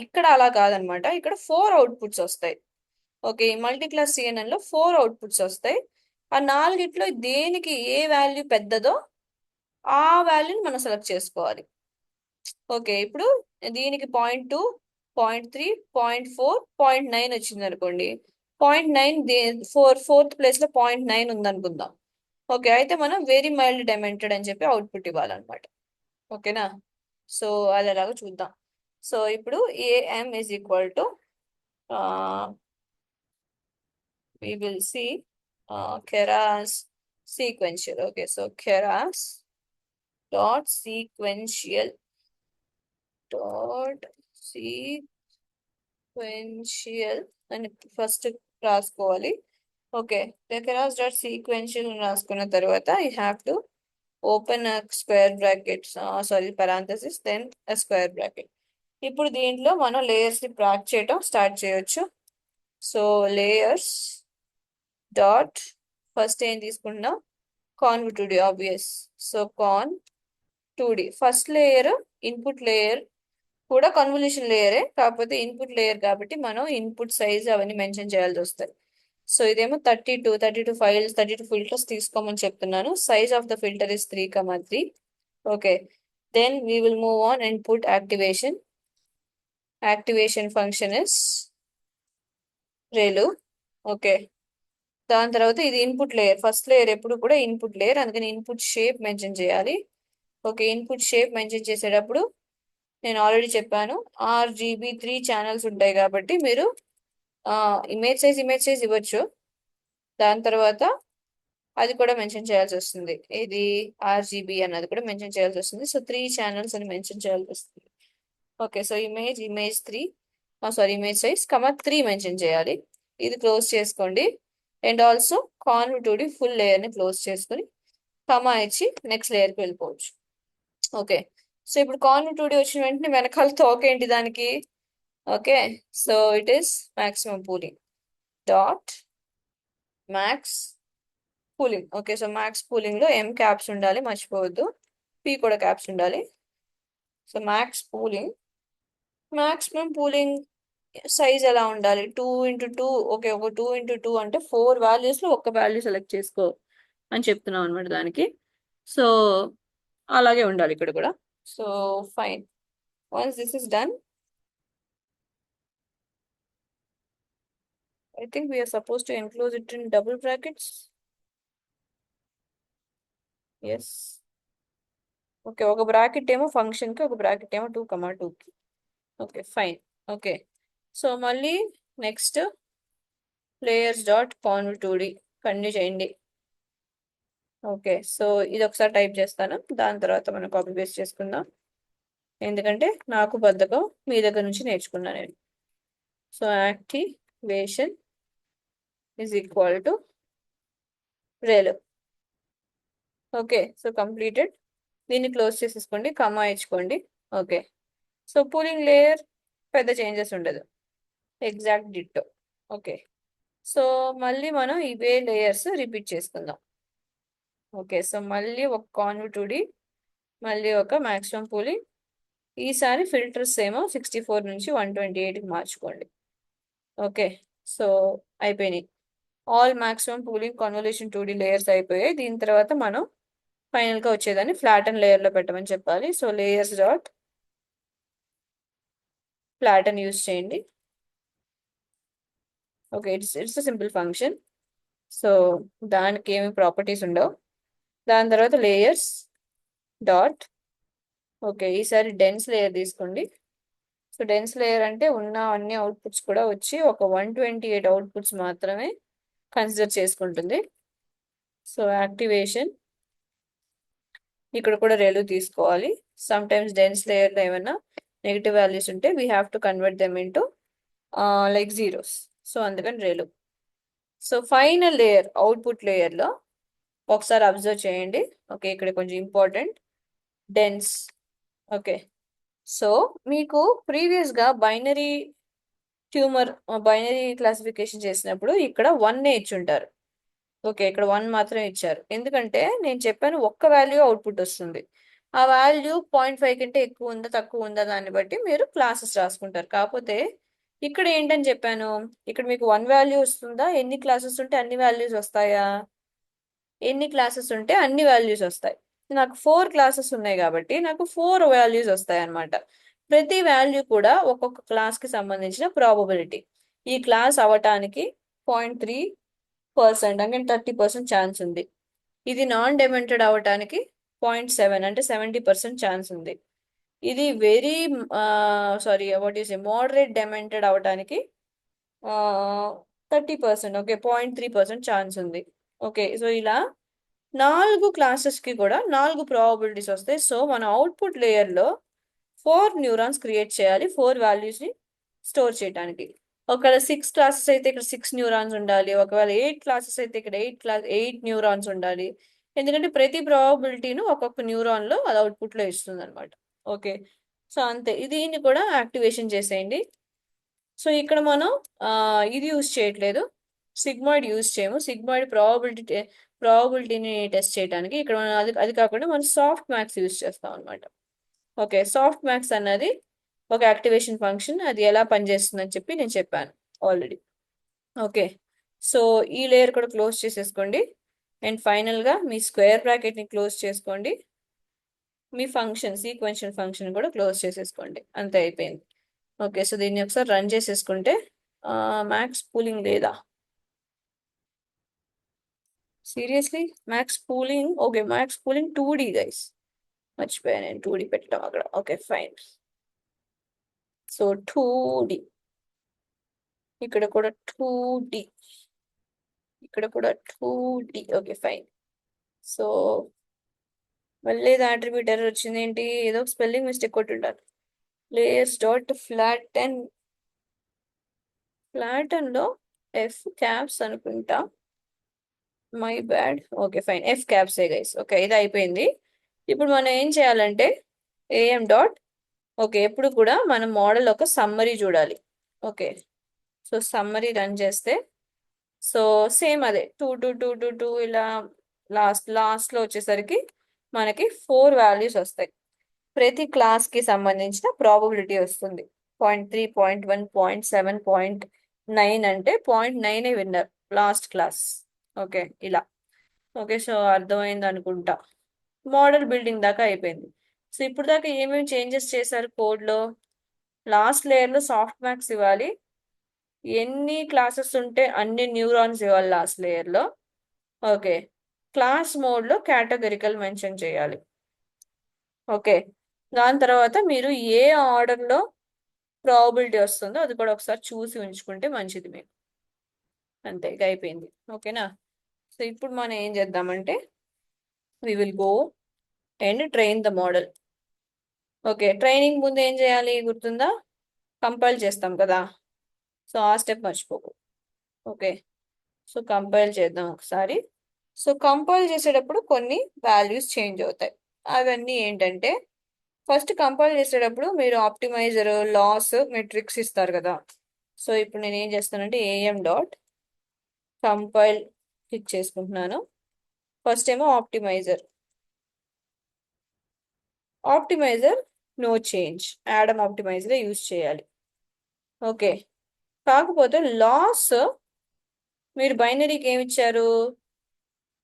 ఇక్కడ అలా కాదనమాట, ఇక్కడ 4 అవుట్పుట్స్ వస్తాయి. ఓకే, మల్టీ క్లాస్ సిఎన్ఎన్ లో 4 అవుట్పుట్స్ వస్తాయి. ఆ నాలుగిట్లో దేనికి ఏ వాల్యూ పెద్దదో ఆ వాల్యూని మనం సెలెక్ట్ చేసుకోవాలి. ఓకే, ఇప్పుడు దీనికి 0.2, 0.3, 0.4, 0.9 వచ్చింది అనుకోండి. 0.9 ఫోర్త్ ప్లేస్ లో 0.9 ఉందనుకుందాం. ఓకే, అయితే మనం వెరీ మైల్డ్ డెమెంటెడ్ అని చెప్పి అవుట్పుట్ ఇవ్వాలన్నమాట. ఓకేనా? సో అది ఎలాగో చూద్దాం. సో ఇప్పుడు AM is equal to we will see keras sequential. Okay, so keras dot sequential dot sequential అని ఫస్ట్ రాసుకోవాలి. ఓకే, కెరాస్ డాట్ సీక్వెన్షియల్ రాసుకున్న తర్వాత you have to open square brackets, sorry parenthesis, then square bracket. ఇప్పుడు దీంట్లో మనం layers ని బ్రాక్ చేయడం start చేయొచ్చు. సో లేయర్స్ డాట్ ఫస్ట్ ఏం తీసుకుంటున్నాం, కాన్ 2D ఆబ్వియస్. సో కాన్ 2D first layer input layer కూడా కన్వల్యూషన్ లేయరే, కాకపోతే ఇన్పుట్ లేయర్ కాబట్టి మనం ఇన్పుట్ సైజ్ అవన్నీ మెన్షన్ చేయాల్సి వస్తాయి. సో ఇదేమో 32 ఫైల్స్ 32 ఫిల్టర్స్ తీసుకోమని చెప్తున్నాను. Size of the filter is 3,3. Okay, then we will move on and put activation. Activation function is ReLU. Okay, దాని తర్వాత ఇది ఇన్పుట్ లేయర్. ఫస్ట్ లేయర్ ఎప్పుడు కూడా ఇన్పుట్ లేయర్, అందుకని ఇన్పుట్ షేప్ మెన్షన్ చేయాలి. ఓకే, ఇన్పుట్ షేప్ మెన్షన్ చేసేటప్పుడు నేను already చెప్పాను RGB 3 ఛానల్స్ ఉంటాయి కాబట్టి మీరు ఇమేజ్ సైజ్ ఇవ్వచ్చు. దాని తర్వాత అది కూడా మెన్షన్ చేయాల్సి వస్తుంది, ఇది RGB అన్నది కూడా మెన్షన్ చేయాల్సి వస్తుంది. సో 3 ఛానల్స్ అని మెన్షన్ చేయాల్సి వస్తుంది. Okay, so image 3, sorry image size 3 mention చేయాలి. ఇది క్లోజ్ చేసుకోండి. And also conv 2D full layer ని క్లోజ్ చేసుకుని కమా ఇచ్చి నెక్స్ట్ లేయర్కి వెళ్ళిపోవచ్చు. ఓకే, సో ఇప్పుడు కాన్ 2D వచ్చిన వెంటనే వెనకాల తోక ఏంటి దానికి? Okay, so it is maximum pooling dot max pooling. Okay, so max pooling లో M క్యాప్స్ ఉండాలి, మర్చిపోవద్దు. P కూడా క్యాప్స్ ఉండాలి. So max pooling, maximum pooling size ఎలా ఉండాలి? 2x2. ఓకే, ఒక 2x2 అంటే 4 వాల్యూస్ లో ఒక వాల్యూ సెలెక్ట్ చేసుకో అని చెప్తున్నాం అనమాట దానికి. సో అలాగే ఉండాలి ఇక్కడ కూడా. So fine, once this is done, I think we are supposed to enclose it in double brackets. Yes. Okay, ఒక బ్రాకెట్ ఏమో ఫంక్షన్ కి, ఒక బ్రాకెట్ ఏమో 2,2 కి. Okay fine. ఓకే, సో మళ్ళీ నెక్స్ట్ లేయర్స్ డాట్ కాన్ 2D కంటిన్యూ చేయండి. Okay, so ఇది ఒకసారి టైప్ చేస్తాను, దాని తర్వాత మనం కాపీ పేస్ట్ చేసుకుందాం. ఎందుకంటే నాకు బద్ధకం, మీ దగ్గర నుంచి నేర్చుకున్నా నేను. So activation is equal to ReLU. Okay, so completed. దీన్ని క్లోజ్ చేసేసుకోండి, కమా ఇచ్చుకోండి. ఓకే, సో పూలింగ్ లేయర్ పెద్ద చేంజెస్ ఉండదు, ఎగ్జాక్ట్ డిట్టో. ఓకే, సో మళ్ళీ మనం ఇవే లేయర్స్ రిపీట్ చేసుకుందాం. ఓకే, సో మళ్ళీ ఒక కాన్ 2D, మళ్ళీ ఒక మాక్సిమం పూలింగ్. ఈసారి ఫిల్టర్స్ ఏమో 64 నుంచి 128కి మార్చుకోండి. ఓకే, సో అయిపోయినాయి. All maximum pooling convolution 2D layers అయిపోయాయి. దీని తర్వాత మనం ఫైనల్గా వచ్చేదాన్ని ఫ్లాటన్ లేయర్లో పెట్టమని చెప్పాలి. So layers dot flatten use చేయండి. Okay, it's simple function. So దానికి ఏమి ప్రాపర్టీస్ ఉండవు. దాని తర్వాత లేయర్స్ డాట్, ఓకే ఈసారి డెన్స్ లేయర్ తీసుకోండి. సో డెన్స్ లేయర్ అంటే ఉన్న అన్ని అవుట్పుట్స్ కూడా వచ్చి ఒక 128 అవుట్పుట్స్ మాత్రమే కన్సిడర్ చేసుకుంటుంది. సో యాక్టివేషన్ ఇక్కడ కూడా రేలు తీసుకోవాలి. సమ్ టైమ్స్ డెన్స్ లేయర్లో ఏమైనా నెగిటివ్ వాల్యూస్ ఉంటే we have to convert them into like zeros. So అందుకని రేలు. సో ఫైనల్ లేయర్ అవుట్పుట్ లేయర్లో ఒకసారి అబ్జర్వ్ చేయండి. ఓకే, ఇక్కడ కొంచెం ఇంపార్టెంట్ డెన్స్. ఓకే, సో మీకు ప్రీవియస్గా బైనరీ క్లాసిఫికేషన్ చేసినప్పుడు ఇక్కడ 1 ఇచ్చుంటారు. ఓకే, ఇక్కడ 1 మాత్రం ఇచ్చారు. ఎందుకంటే నేను చెప్పాను ఒక్క వాల్యూ అవుట్పుట్ వస్తుంది. ఆ వాల్యూ 0.5 కంటే ఎక్కువ ఉందా తక్కువ ఉందా దాన్ని బట్టి మీరు క్లాసెస్ రాసుకుంటారు. కాకపోతే ఇక్కడ ఏంటని చెప్పాను, ఇక్కడ మీకు 1 వాల్యూ వస్తుందా, ఎన్ని క్లాసెస్ ఉంటే అన్ని వాల్యూస్ వస్తాయా? ఎన్ని క్లాసెస్ ఉంటే అన్ని వాల్యూస్ వస్తాయి. నాకు 4 క్లాసెస్ ఉన్నాయి కాబట్టి నాకు 4 వాల్యూస్ వస్తాయి అనమాట. ప్రతి వాల్యూ కూడా ఒక్కొక్క క్లాస్కి సంబంధించిన ప్రాబబిలిటీ. ఈ క్లాస్ అవ్వటానికి 0.3% అంటే 30% ఛాన్స్ ఉంది. ఇది నాన్ డెమెంటెడ్ అవ్వటానికి 0.7 అంటే 70% ఛాన్స్ ఉంది. ఇది వెరీ మోడరేట్ డెమెంటెడ్ అవ్వటానికి 30%, ఓకే 0.3% ఛాన్స్ ఉంది. ఓకే, సో ఇలా 4 క్లాసెస్కి కూడా 4 ప్రాబబిలిటీస్ వస్తాయి. సో మన అవుట్పుట్ లేయర్లో 4 న్యూరాన్స్ క్రియేట్ చేయాలి 4 వాల్యూస్ని స్టోర్ చేయడానికి. ఒకవేళ 6 క్లాసెస్ అయితే ఇక్కడ 6 న్యూరాన్స్ ఉండాలి. ఒకవేళ 8 క్లాసెస్ అయితే ఇక్కడ 8 న్యూరాన్స్ ఉండాలి. ఎందుకంటే ప్రతి ప్రాబబిలిటీను ఒక్కొక్క న్యూరాన్లో అది అవుట్పుట్లో ఇస్తుంది అనమాట. ఓకే, సో అంతే. దీన్ని కూడా యాక్టివేషన్ చేసేయండి. సో ఇక్కడ మనం ఇది యూజ్ చేయట్లేదు, సిగ్మాయిడ్ యూజ్ చేయము. సిగ్మాయిడ్ ప్రాబబిలిటీని టెస్ట్ చేయడానికి ఇక్కడ మనం అది కాకుండా మనం సాఫ్ట్ మ్యాథ్స్ యూజ్ చేస్తాం అనమాట. ఓకే, సాఫ్ట్ మ్యాథ్స్ అన్నది ఒక యాక్టివేషన్ ఫంక్షన్. అది ఎలా పనిచేస్తుందని చెప్పి నేను చెప్పాను ఆల్రెడీ. ఓకే, సో ఈ లేయర్ కూడా క్లోజ్ చేసేసుకోండి. అండ్ ఫైనల్గా మీ స్క్వేర్ బ్రాకెట్ని క్లోజ్ చేసుకోండి. మీ ఫంక్షన్ సీక్వెన్షియల్ ఫంక్షన్ కూడా క్లోజ్ చేసేసుకోండి. అంతే, అయిపోయింది. ఓకే, సో దీన్ని ఒకసారి రన్ చేసేసుకుంటే మ్యాక్స్ పూలింగ్ లేదా seriously? Max pooling, okay, max pooling 2D guys, మర్చిపోయాను నేను 2D పెట్టాం అక్కడ. Okay fine. సో 2D, ఇక్కడ కూడా 2D, ఇక్కడ కూడా 2D. Okay fine. సో మళ్ళీ ఏదో అట్రిబ్యూట్ ఎర్రర్ వచ్చింది ఏంటి? ఏదో స్పెల్లింగ్ మిస్టేక్ కొట్టి ఉంటాను. లేయర్స్ డాట్ ఫ్లాటన్లో ఎఫ్ క్యాప్స్ అనుకుంటా, my bad. Okay fine, F క్యాప్సే గైస్. ఓకే, ఇది అయిపోయింది. ఇప్పుడు మనం ఏం చేయాలంటే ఏఎం డాట్, ఓకే, ఎప్పుడు కూడా మనం మోడల్ ఒక సమ్మరీ చూడాలి. ఓకే, సో సమ్మరీ రన్ చేస్తే సో సేమ్ అదే 2 ఇలా లాస్ట్లో వచ్చేసరికి మనకి 4 వాల్యూస్ వస్తాయి. ప్రతి క్లాస్కి సంబంధించిన ప్రాబబిలిటీ వస్తుంది. 0.3, 0.1, 0.7, 0.9 అంటే 0.9 విన్నర్ లాస్ట్ క్లాస్. ఓకే, ఇలా. ఓకే, సో అర్థమైంది అనుకుంటా. మోడల్ బిల్డింగ్ దాకా అయిపోయింది. సో ఇప్పుడు దాకా ఏమేమి చేంజెస్ చేశారు కోడ్లో? లాస్ట్ లేయర్లో సాఫ్ట్ మ్యాక్స్ ఇవ్వాలి, ఎన్ని క్లాసెస్ ఉంటే అన్ని న్యూరాన్స్ ఇవ్వాలి లాస్ట్ లేయర్లో. ఓకే, క్లాస్ మోడ్లో కేటగరికల్ మెన్షన్ చేయాలి. ఓకే, దాని తర్వాత మీరు ఏ ఆర్డర్లో ప్రాబిలిటీ వస్తుందో అది కూడా ఒకసారి చూసి ఉంచుకుంటే మంచిది మీకు. అంతే, ఇక అయిపోయింది. ఓకేనా? సో ఇప్పుడు మనం ఏం చేద్దామంటే we will go and train the model. Okay, training ముందు ఏం చేయాలి గుర్తుందా? కంపైల్ చేస్తాం కదా, సో ఆ స్టెప్ మర్చిపోకు. ఓకే, సో కంపైల్ చేద్దాం ఒకసారి. సో కంపైల్ చేసేటప్పుడు కొన్ని వాల్యూస్ చేంజ్ అవుతాయి. అవన్నీ ఏంటంటే, ఫస్ట్ కంపైల్ చేసేటప్పుడు మీరు ఆప్టిమైజర్, లాస్, మెట్రిక్స్ ఇస్తారు కదా. సో ఇప్పుడు నేను ఏం చేస్తానంటే ఏఎం డాట్ కంపైల్ క్లిక్ చేసుకుంటున్నాను. ఫస్ట్ ఏమో optimizer no change, Adam optimizer use చేయాలి. ఓకే, కాకపోతే లాస్ మీరు బైనరీకి ఏమి ఇచ్చారు?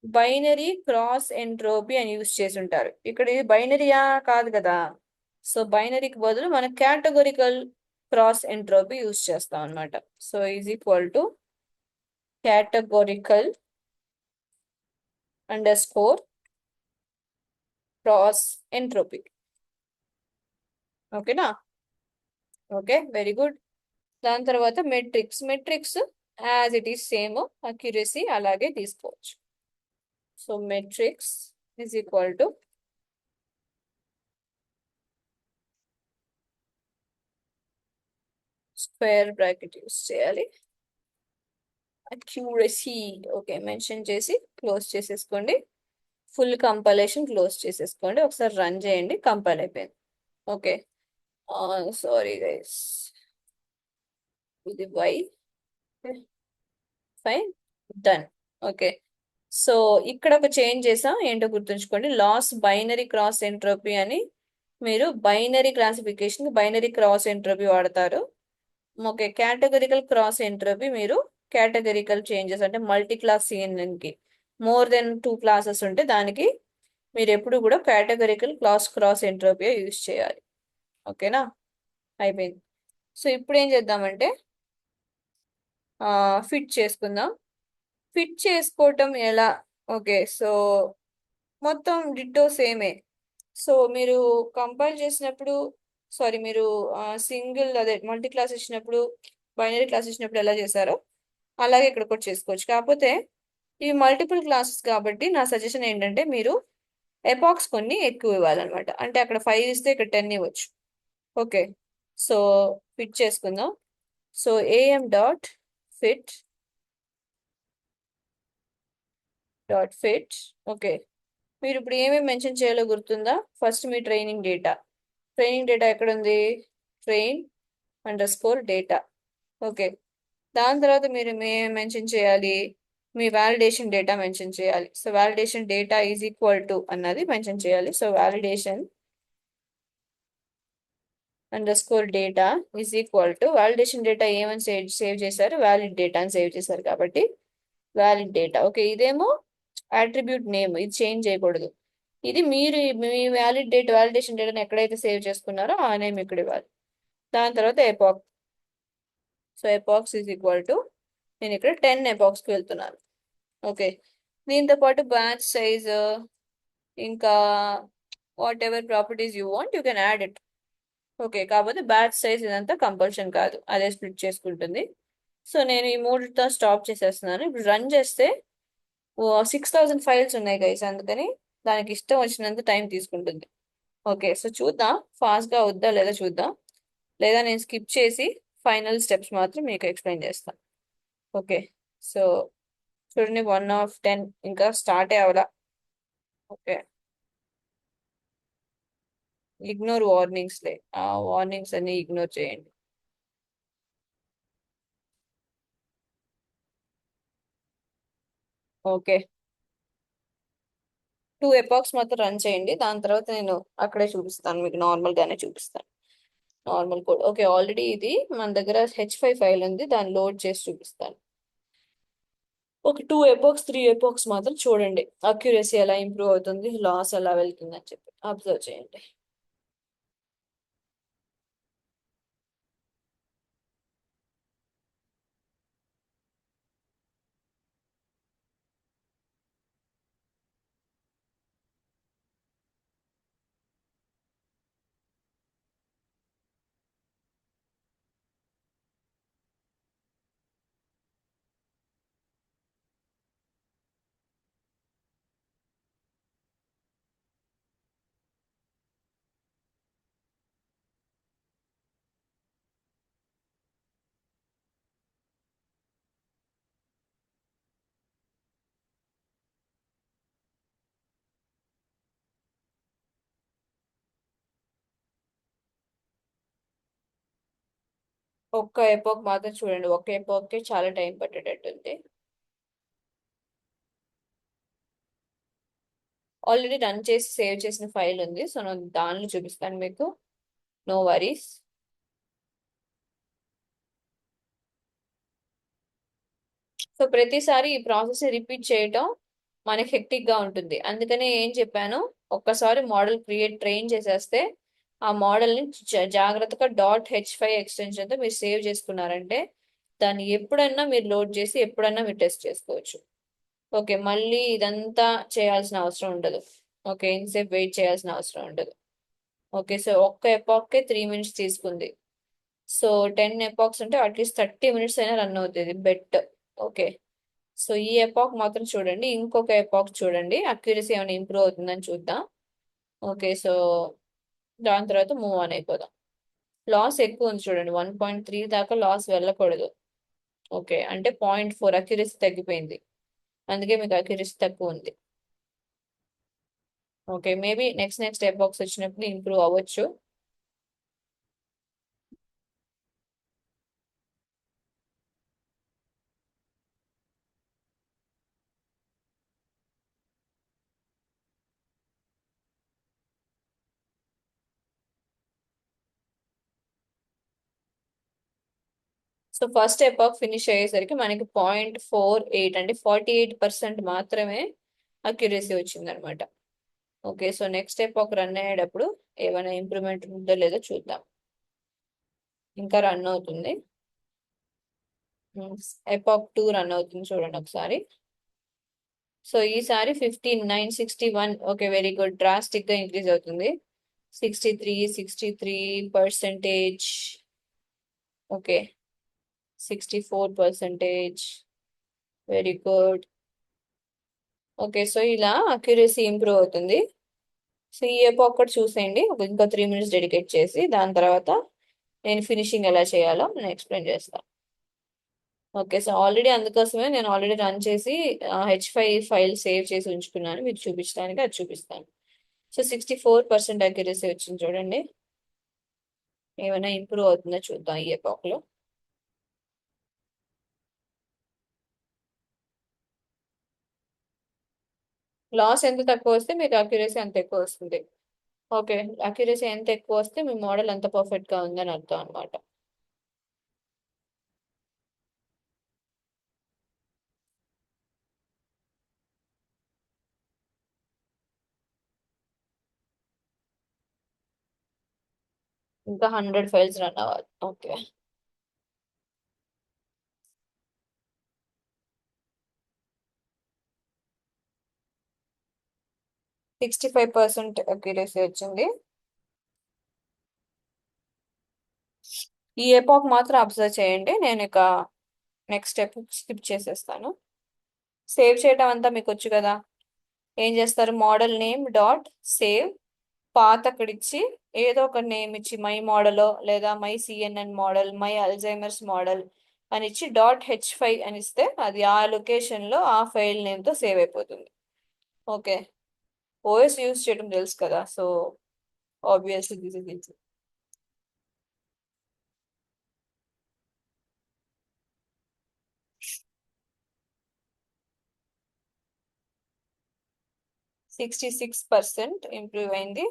బైనరీ క్రాస్ ఎంట్రోపీ అని యూజ్ చేసి ఉంటారు. ఇక్కడ ఇది బైనరీయా? కాదు కదా. సో బైనరీకి బదులు మనం కేటగరికల్ క్రాస్ ఎంట్రోపీ యూజ్ చేస్తాం అనమాట. So is equal to categorical underscore cross entropy. ఓకేనా? Okay, very good. దాని తర్వాత metrics as it is same, accuracy అలాగే తీసుకోవచ్చు. So metrics is equal to square bracket use చేయాలి, అక్యూరసీ. ఓకే, మెన్షన్ చేసి close చేసేసుకోండి. ఫుల్ కంపైలేషన్ క్లోజ్ చేసేసుకోండి. ఒకసారి రన్ చేయండి, కంపైల్ అయిపోయింది. ఓకే, సారీ గైస్, ఇది Y. Fine, done. Okay, so ఇక్కడ ఒక చేంజ్ చేసాం, ఏంటో గుర్తుంచుకోండి. లాస్ బైనరీ క్రాస్ ఎంట్రోపీ అని మీరు binary classification binary cross entropy వాడతారు. ఓకే, కేటగరికల్ క్రాస్ ఎంట్రోపీ మీరు కేటగరికల్ చేంజెస్ అంటే మల్టీ క్లాస్ కి మోర్ దెన్ 2 క్లాసెస్ ఉంటే దానికి మీరు ఎప్పుడు కూడా కేటగరికల్ క్రాస్ ఎంట్రోపీ యూజ్ చేయాలి. ఓకేనా? అయిపోయింది. సో ఇప్పుడు ఏం చేద్దామంటే ఫిట్ చేసుకుందాం. ఫిట్ చేసుకోవటం ఎలా? ఓకే, సో మొత్తం డిట్టో సేమే. సో మీరు కంపైల్ చేసినప్పుడు, సారీ, మీరు సింగిల్ అదే మల్టీ క్లాస్ ఇచ్చినప్పుడు, బైనరీ క్లాస్ ఇచ్చినప్పుడు ఎలా చేశారో అలాగే ఇక్కడ కూడా చేసుకోవచ్చు. కాకపోతే ఇవి మల్టిపుల్ క్లాసెస్ కాబట్టి నా సజెషన్ ఏంటంటే మీరు ఎపాక్స్ కొన్ని ఎక్కువ ఇవ్వాలన్నమాట. అంటే అక్కడ 5 ఇస్తే ఇక్కడ 10 ఇవ్వచ్చు. ఓకే, సో ఫిట్ చేసుకుందాం. So AM dot fit fit. Okay, మీరు ఇప్పుడు ఏమేమి మెన్షన్ చేయాలో గుర్తుందా? ఫస్ట్ మీ ట్రైనింగ్ డేటా ఎక్కడ ఉంది? Train under score data. Okay, దాని తర్వాత మీరు మెన్షన్ చేయాలి, మీ వ్యాలిడేషన్ డేటా మెన్షన్ చేయాలి. So validation data is equal to అన్నది మెన్షన్ చేయాలి. So validation under score data is equal to validation data ఏమని సేవ్ చేశారు? వ్యాలిడ్ డేటా అని సేవ్ చేశారు కాబట్టి వ్యాలిడ్ డేటా. ఓకే, ఇదేమో అట్రిబ్యూట్ నేమ్, ఇది చేంజ్ చేయకూడదు. ఇది మీరు మీ వ్యాలిడేషన్ డేటాని ఎక్కడైతే సేవ్ చేసుకున్నారో ఆ నేమ్ ఇక్కడ ఇవ్వాలి. దాని తర్వాత epoch. So epochs is equal to, నేను ఇక్కడ 10 ఎపాక్స్కి వెళ్తున్నాను. ఓకే, దీంతో పాటు బ్యాచ్ సైజ్, ఇంకా whatever properties you want you can add it. Okay, కాకపోతే బ్యాచ్ సైజ్ ఇదంతా కంపల్షన్ కాదు, అదే స్ప్లిట్ చేసుకుంటుంది. సో నేను ఈ మూడుతో స్టాప్ చేసేస్తున్నాను. ఇప్పుడు రన్ చేస్తే 6000 ఫైల్స్ ఉన్నాయి గైస్, అందుకని దానికి ఇష్టం వచ్చినంత టైం తీసుకుంటుంది. ఓకే, సో చూద్దాం ఫాస్ట్గా వద్దా లేదా చూద్దాం. లేదా నేను స్కిప్ చేసి ఫైనల్ స్టెప్స్ మాత్రం మీకు ఎక్స్ప్లెయిన్ చేస్తాను. ఓకే, సో చూడండి 1 of 10 ఇంకా స్టార్టే అవలా. ఓకే, ఇగ్నోర్ వార్నింగ్స్లే, ఆ వార్నింగ్స్ అన్ని ఇగ్నోర్ చేయండి. ఓకే, 2 ఎపాక్స్ మాత్రం రన్ చేయండి, దాని తర్వాత నేను అక్కడే చూపిస్తాను, మీకు నార్మల్ గానే చూపిస్తాను. Normal code. ఓకే, ఆల్రెడీ ఇది మన దగ్గర H5 ఫైల్ ఉంది, దాన్ని లోడ్ చేసి చూపిస్తాను. ఒక 2 ఎపాక్స్ 3 ఎపాక్స్ మాత్రం చూడండి, అక్యురసీ ఎలా ఇంప్రూవ్ అవుతుంది, లాస్ ఎలా వెళ్తుంది అని చెప్పి అబ్జర్వ్ చేయండి. ఒక్క ఎపాక్ మాత్రం చూడండి, ఒక్క ఎపాక్కే చాలా టైం పట్టేటట్టుంది. ఆల్రెడీ రన్ చేసి సేవ్ చేసిన ఫైల్ ఉంది, సో నేను దానిలో చూపిస్తాను మీకు, నో వరీస్. సో ప్రతిసారి ఈ ప్రాసెస్ రిపీట్ చేయటం మనకి హెక్టిక్ గా ఉంటుంది, అందుకనే ఏం చెప్పాను, ఒక్కసారి మోడల్ ట్రైన్ చేసేస్తే ఆ మోడల్ ని జాగ్రత్తగా .h5 ఎక్స్టెన్షన్ తో మీరు సేవ్ చేసుకున్నారంటే దాన్ని ఎప్పుడన్నా మీరు లోడ్ చేసి ఎప్పుడన్నా మీరు టెస్ట్ చేసుకోవచ్చు. ఓకే, మళ్ళీ ఇదంతా చేయాల్సిన అవసరం ఉండదు. ఓకే, ఇంతసేపు వెయిట్ చేయాల్సిన అవసరం ఉండదు. ఓకే, సో ఒక్క ఎపాక్కే 3 minutes తీసుకుంది. సో 10 ఎపాక్స్ ఉంటే అట్లీస్ట్ 30 minutes అయినా రన్ అవుతుంది బెట్. ఓకే, సో ఈ ఎపాక్ మాత్రం చూడండి, ఇంకొక ఎపాక్ చూడండి, అక్యురసీ ఏమైనా ఇంప్రూవ్ అవుతుందని చూద్దాం. ఓకే, సో దాని తర్వాత మూవ్ ఆన్ అయిపోదాం. లాస్ ఎక్కువ ఉంది చూడండి, 1.3 దాకా లాస్ వెళ్ళకూడదు. ఓకే, అంటే 0.4 అక్యురసీ తగ్గిపోయింది, అందుకే మీకు అక్యురసీ తక్కువ ఉంది. ఓకే, మేబీ నెక్స్ట్ ఎపాక్స్ వచ్చినప్పుడు ఇంప్రూవ్ అవ్వచ్చు. సో ఫస్ట్ ఎపాక్ ఫినిష్ అయ్యేసరికి మనకి 0.48 అంటే 48% మాత్రమే అక్యురసీ వచ్చింది అనమాట. ఓకే, సో నెక్స్ట్ ఎపాక్ రన్ అయ్యేటప్పుడు ఏమైనా ఇంప్రూవ్మెంట్ ఉందో లేదో చూద్దాం. ఇంకా రన్ అవుతుంది, ఎపాక్ 2 రన్ అవుతుంది చూడండి ఒకసారి. సో ఈసారి 15,961. ఓకే, వెరీ గుడ్, డ్రాస్టిక్ గా ఇంక్రీజ్ అవుతుంది. 63 okay, 64%. Very good. Okay, so ఇలా అక్యురసీ ఇంప్రూవ్ అవుతుంది. సో ఈ ఎపోక్ కూడా చూసేయండి, ఇంకా 3 minutes డెడికేట్ చేసి దాని తర్వాత నేను ఫినిషింగ్ ఎలా చేయాలో నేను ఎక్స్ప్లెయిన్ చేస్తాను. ఓకే, సో ఆల్రెడీ అందుకోసమే నేను ఆల్రెడీ రన్ చేసి H5 ఫైల్ సేవ్ చేసి ఉంచుకున్నాను, మీకు చూపించడానికి అది చూపిస్తాను. సో 64% అక్యురసీ వచ్చింది చూడండి. ఏమైనా ఇంప్రూవ్ అవుతుందో చూద్దాం ఈ ఎపాక్ లో. లాస్ ఎంత తక్కువ వస్తే మీకు అక్యురసీ అంత ఎక్కువ వస్తుంది. ఓకే, అక్యురసీ ఎంత ఎక్కువ వస్తే మీ మోడల్ అంత పర్ఫెక్ట్ గా ఉందని అర్థం అనమాట. ఇంకా 100 ఫైల్స్ రన్ అవ్వాలి. ఓకే, 65% అక్యురసీ వచ్చింది. ఈ ఎపాక్ మాత్రం అబ్జర్వ్ చేయండి, నేను ఇక నెక్స్ట్ స్టెప్ స్కిప్ చేసేస్తాను. సేవ్ చేయడం అంతా మీకు వచ్చు కదా. ఏం చేస్తారు, model name dot save, path అక్కడ ఇచ్చి ఏదో ఒక నేమ్ ఇచ్చి మై మోడలో లేదా my CNN model, my Alzheimer's model అని ఇచ్చి .h5 అని ఇస్తే అది ఆ లొకేషన్లో ఆ ఫైల్ నేమ్తో సేవ్ అయిపోతుంది. ఓకే, ఓఎస్ యూజ్ చేయడం తెలుసు కదా, so obviously this is easy. 66% improve అయింది.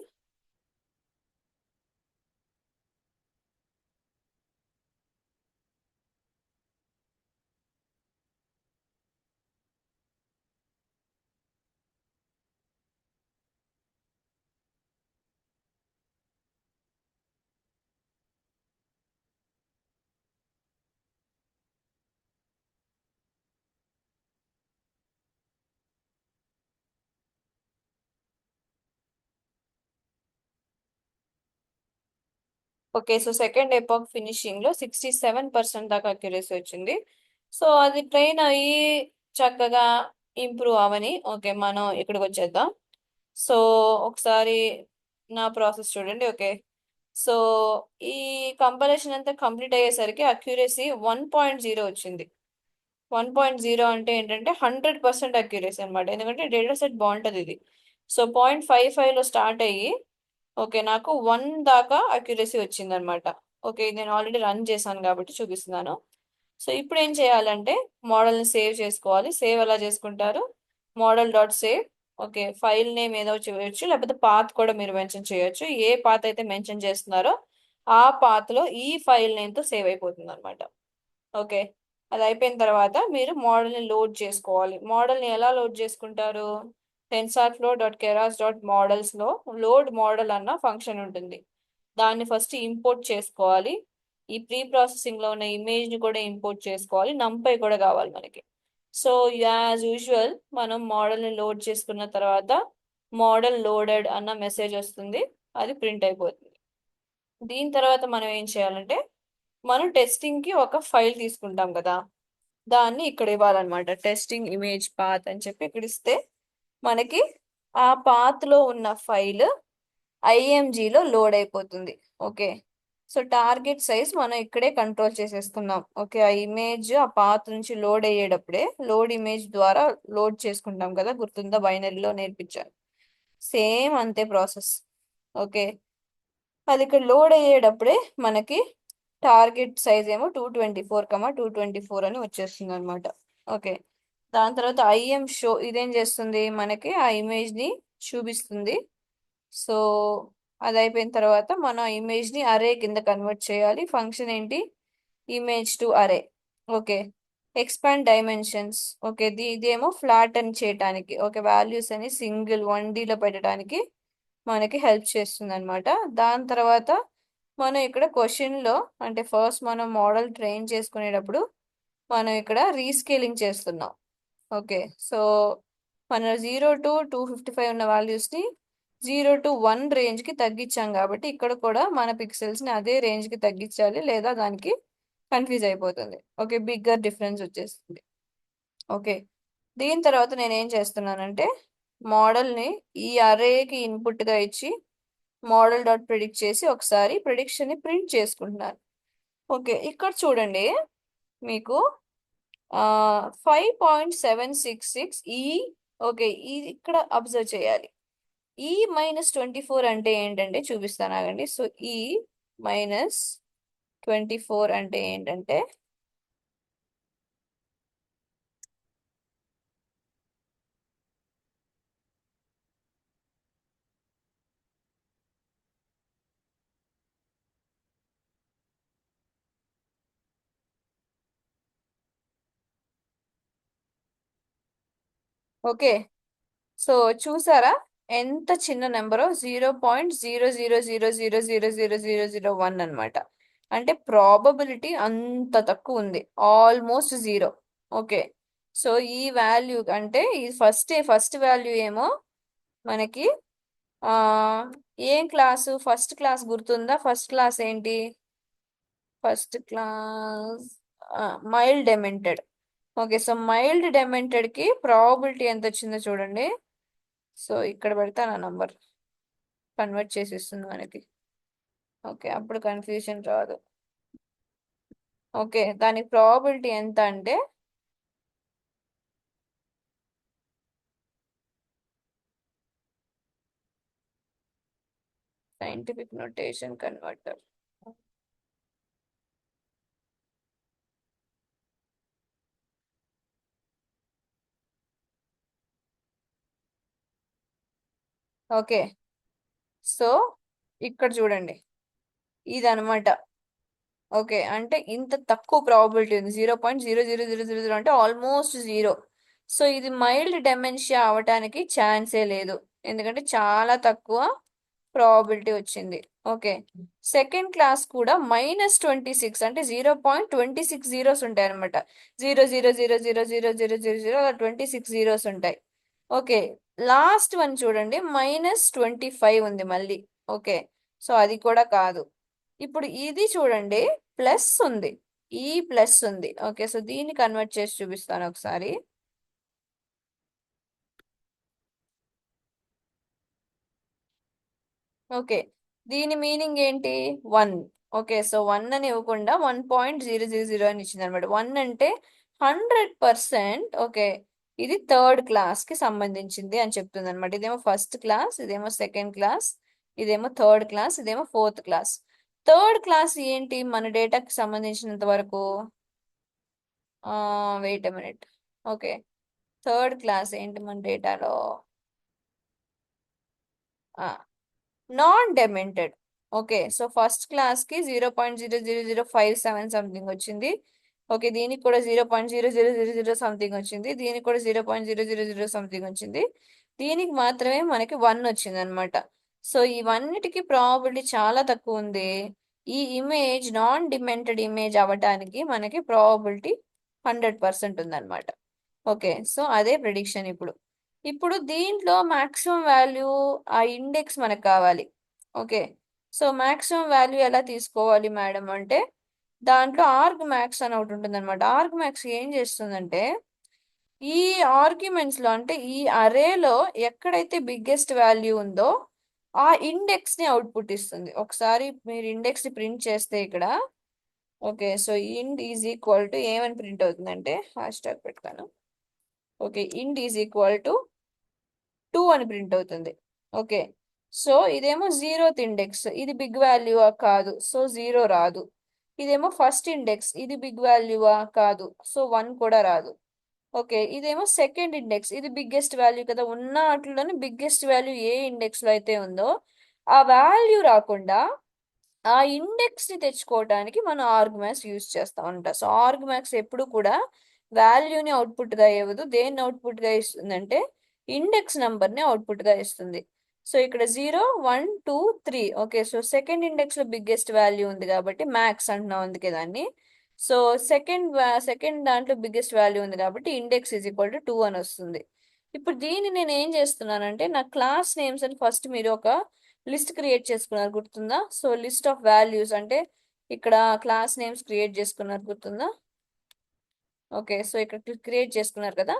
ఓకే, సో సెకండ్ ఎపాక్ ఫినిషింగ్ లో 67% దాకా అక్యురసీ వచ్చింది. సో అది ట్రైన్ అయ్యి చక్కగా ఇంప్రూవ్ అవని. ఓకే, మనం ఇక్కడికి వచ్చేద్దాం. సో ఒకసారి నా ప్రాసెస్ చూడండి. ఓకే, సో ఈ కంపైలేషన్ అంతా కంప్లీట్ అయ్యేసరికి అక్యురసీ 1.0 వచ్చింది. 1.0 అంటే ఏంటంటే 100% అక్యురసీ అనమాట, ఎందుకంటే డేటా సెట్ బాగుంటుంది ఇది. సో 0.55లో స్టార్ట్ అయ్యి ఓకే నాకు 1 దాకా అక్యురసీ వచ్చింది అనమాట. ఓకే, నేను ఆల్రెడీ రన్ చేశాను కాబట్టి చూపిస్తున్నాను. సో ఇప్పుడు ఏం చేయాలంటే మోడల్ని సేవ్ చేసుకోవాలి. సేవ్ ఎలా చేసుకుంటారు, model dot save. Okay, file name ఏదో చేయొచ్చు, లేకపోతే పాత్ కూడా మీరు మెన్షన్ చేయొచ్చు. ఏ పాత్ అయితే మెన్షన్ చేస్తున్నారో ఆ పాత్లో ఈ ఫైల్ నేమ్తో సేవ్ అయిపోతుంది అనమాట. ఓకే, అది అయిపోయిన తర్వాత మీరు మోడల్ని లోడ్ చేసుకోవాలి. మోడల్ని ఎలా లోడ్ చేసుకుంటారు, టెన్సార్ఫ్లో dot Keras dot మోడల్స్లో load model అన్న ఫంక్షన్ ఉంటుంది. దాన్ని ఫస్ట్ ఇంపోర్ట్ చేసుకోవాలి. ఈ ప్రీ ప్రాసెసింగ్లో ఉన్న ఇమేజ్ని కూడా ఇంపోర్ట్ చేసుకోవాలి. నంపై కూడా కావాలి మనకి. సో యాజ్ యూజువల్ మనం మోడల్ని లోడ్ చేసుకున్న తర్వాత మోడల్ లోడెడ్ అన్న మెసేజ్ వస్తుంది, అది ప్రింట్ అయిపోతుంది. దీని తర్వాత మనం ఏం చేయాలంటే మనం టెస్టింగ్కి ఒక ఫైల్ తీసుకుంటాం కదా, దాన్ని ఇక్కడ ఇవ్వాలన్నమాట. టెస్టింగ్ ఇమేజ్ పాత్ అని చెప్పి ఇక్కడ ఇస్తే మనకి ఆ పాత్లో ఉన్న ఫైల్ ఐఎంజీలో లోడ్ అయిపోతుంది. ఓకే, సో టార్గెట్ సైజ్ మనం ఇక్కడే కంట్రోల్ చేసేసుకుందాం. ఓకే, ఆ ఇమేజ్ ఆ పాత్ నుంచి లోడ్ అయ్యేటప్పుడే లోడ్ ఇమేజ్ ద్వారా లోడ్ చేసుకుంటాం కదా, గుర్తుందా, బైనరీలో నేర్పించాను. సేమ్ అంతే ప్రాసెస్. ఓకే, అది ఇక్కడ లోడ్ అయ్యేటప్పుడే మనకి టార్గెట్ సైజ్ ఏమో 224, 224 అని వచ్చేస్తుంది అనమాట. ఓకే, దాని తర్వాత ఐఎం షో ఇదేం చేస్తుంది, మనకి ఆ ఇమేజ్ని చూపిస్తుంది. సో అది అయిపోయిన తర్వాత మనం ఆ ఇమేజ్ని అరే కింద కన్వర్ట్ చేయాలి. ఫంక్షన్ ఏంటి, ఇమేజ్ టు అరే. Okay, expand dimensions. ఓకే, ఇదేమో ఫ్లాటన్ చేయటానికి, ఓకే వాల్యూస్ అని సింగిల్ 1Dలో పెట్టడానికి మనకి హెల్ప్ చేస్తుంది అనమాట. దాని తర్వాత మనం ఇక్కడ క్వశ్చన్లో అంటే ఫస్ట్ మనం మోడల్ ట్రైన్ చేసుకునేటప్పుడు మనం ఇక్కడ రీస్కేలింగ్ చేస్తున్నాం. ఓకే, సో మన 0 to 255 ఉన్న వాల్యూస్ని 0 to 1 రేంజ్కి తగ్గించాం కాబట్టి ఇక్కడ కూడా మన పిక్సెల్స్ని అదే రేంజ్కి తగ్గించాలి, లేదా దానికి కన్ఫ్యూజ్ అయిపోతుంది. ఓకే, బిగ్గర్ డిఫరెన్స్ వచ్చేస్తుంది. ఓకే, దీని తర్వాత నేను ఏం చేస్తున్నానంటే మోడల్ని ఈ అరేకి ఇన్పుట్గా ఇచ్చి మోడల్ డాట్ ప్రిడిక్ట్ చేసి ఒకసారి ప్రిడిక్షన్ని ప్రింట్ చేసుకుంటున్నాను. ఓకే, ఇక్కడ చూడండి మీకు 5.766 ఈ ఓకే, ఇది ఇక్కడ అబ్జర్వ్ చేయాలి. ఈ -24 అంటే ఏంటంటే చూపిస్తాను ఆగండి. సో ఈ -24 అంటే ఏంటంటే ఓకే, సో చూసారా ఎంత చిన్న నెంబరో, 0.0000000001 అనమాట. అంటే ప్రాబబిలిటీ అంత తక్కువ ఉంది, ఆల్మోస్ట్ జీరో. ఓకే, సో ఈ వాల్యూ అంటే ఈ ఫస్ట్ వాల్యూ ఏమో మనకి ఆ ఏం క్లాసు, ఫస్ట్ క్లాస్ గుర్తుందా? ఫస్ట్ క్లాస్ ఏంటి? First class mild demented. Okay, so mild demented కి ప్రాబబిలిటీ ఎంత వచ్చిందో చూడండి. సో ఇక్కడ పెడతాను ఆ నంబర్, కన్వర్ట్ చేసి ఇస్తుంది మనకి. ఓకే, అప్పుడు కన్ఫ్యూజన్ రాదు. ఓకే, దానికి ప్రాబబిలిటీ ఎంత అంటే scientific notation converter. Okay, so ఇక్కడ చూడండి ఇదనమాట. ఓకే, అంటే ఇంత తక్కువ ప్రాబబిలిటీ ఉంది, 0.00000 అంటే ఆల్మోస్ట్ జీరో. సో ఇది మైల్డ్ డెమెన్షియా అవటానికి ఛాన్సే లేదు, ఎందుకంటే చాలా తక్కువ ప్రాబబిలిటీ వచ్చింది. ఓకే, సెకండ్ క్లాస్ కూడా -26 అంటే 0.26 జీరోస్ ఉంటాయి అనమాట. 000000000 అలా 26 జీరోస్ ఉంటాయి. ఓకే, లాస్ట్ వన్ చూడండి -25 ఉంది మళ్ళీ. ఓకే, సో అది కూడా కాదు. ఇప్పుడు ఇది చూడండి ప్లస్ ఉంది, ఈ ప్లస్ ఉంది. ఓకే, సో దీన్ని కన్వర్ట్ చేసి చూపిస్తాను ఒకసారి. ఓకే, దీని మీనింగ్ ఏంటి? 1. ఓకే, సో 1 అని ఇవ్వకుండా 1.000 అని ఇచ్చింది అనమాట. 1 అంటే 100%. ఓకే, ఇది థర్డ్ క్లాస్ కి సంబంధించింది అని చెప్తుంది అనమాట. ఇదేమో ఫస్ట్ క్లాస్, ఇదేమో సెకండ్ క్లాస్, ఇదేమో థర్డ్ క్లాస్, ఇదేమో ఫోర్త్ క్లాస్. థర్డ్ క్లాస్ ఏంటి మన డేటాకి సంబంధించినంత వరకు? Wait a minute. Okay, third class ఏంటి మన డేటాలో? Non demented. Okay, so first class కి 0.00057 సంథింగ్ వచ్చింది. ఓకే, దీనికి కూడా 0.0000 సంథింగ్ వచ్చింది, దీనికి కూడా 0.000 సంథింగ్ వచ్చింది. దీనికి మాత్రమే మనకి 1 వచ్చింది అనమాట. సో ఇవన్నిటికి ప్రాబిలిటీ చాలా తక్కువ ఉంది. ఈ ఇమేజ్ నాన్ డిమెంటెడ్ ఇమేజ్ అవ్వటానికి మనకి ప్రాబిలిటీ 100% ఉందన్నమాట. ఓకే, సో అదే ప్రిడిక్షన్. ఇప్పుడు దీంట్లో మాక్సిమం వాల్యూ, ఆ ఇండెక్స్ మనకు కావాలి. ఓకే, సో మాక్సిమం వాల్యూ ఎలా తీసుకోవాలి మేడం అంటే దాంట్లో ఆర్గ్ మ్యాక్స్ అని ఒకటి ఉంటుంది అనమాట. ఆర్గ్ మ్యాక్స్ ఏం చేస్తుందంటే ఈ ఆర్గ్యుమెంట్స్ లో అంటే ఈ అరేలో ఎక్కడైతే బిగ్గెస్ట్ వాల్యూ ఉందో ఆ ఇండెక్స్ ని అవుట్పుట్ ఇస్తుంది. ఒకసారి మీరు ఇండెక్స్ ని ప్రింట్ చేస్తే ఇక్కడ, okay, so ind is equal to ఏమని ప్రింట్ అవుతుందంటే హ్యాష్ ట్యాగ్ పెడతాను. Okay, ind is equal to 2 అని ప్రింట్ అవుతుంది. ఓకే, సో ఇదేమో 0th ఇండెక్స్, ఇది బిగ్ వాల్యూవా? కాదు, సో 0 రాదు. ఇదేమో ఫస్ట్ ఇండెక్స్, ఇది బిగ్ వాల్యూవా? కాదు, సో 1 కూడా రాదు. ఓకే, ఇదేమో సెకండ్ ఇండెక్స్, ఇది బిగ్గెస్ట్ వాల్యూ కదా, ఉన్న వాటిలోనే బిగ్గెస్ట్ వాల్యూ ఏ ఇండెక్స్ లో అయితే ఉందో ఆ వాల్యూ రాకుండా ఆ ఇండెక్స్ ని తెచ్చుకోవడానికి మనం ఆర్గ్మాక్స్ యూజ్ చేస్తా ఉంటాం. సో ఆర్గ్మాక్స్ ఎప్పుడు కూడా వాల్యూని అవుట్పుట్ గా ఇవ్వదు. దేన్ని అవుట్పుట్ గా ఇస్తుందంటే ఇండెక్స్ నంబర్ ని అవుట్పుట్ గా ఇస్తుంది. సో ఇక్కడ 0 1 2 3. ఓకే, సో సెకండ్ ఇండెక్స్ లో బిగ్గెస్ట్ వాల్యూ ఉంది కాబట్టి మ్యాక్స్ అంటున్నాం అందుకే దాన్ని. సో సెకండ్ దాంట్లో బిగ్గెస్ట్ వాల్యూ ఉంది కాబట్టి ఇండెక్స్ ఈజ్ ఈక్వల్ టు 2 అని వస్తుంది. ఇప్పుడు దీన్ని నేను ఏం చేస్తున్నానంటే నా క్లాస్ నేమ్స్ అని ఫస్ట్ మీరు ఒక లిస్ట్ క్రియేట్ చేసుకున్నారు గుర్తుందా? సో లిస్ట్ ఆఫ్ వాల్యూస్ అంటే ఇక్కడ క్లాస్ నేమ్స్ క్రియేట్ చేసుకున్నారు గుర్తుందా? ఓకే, సో ఇక్కడ క్రియేట్ చేసుకున్నారు కదా.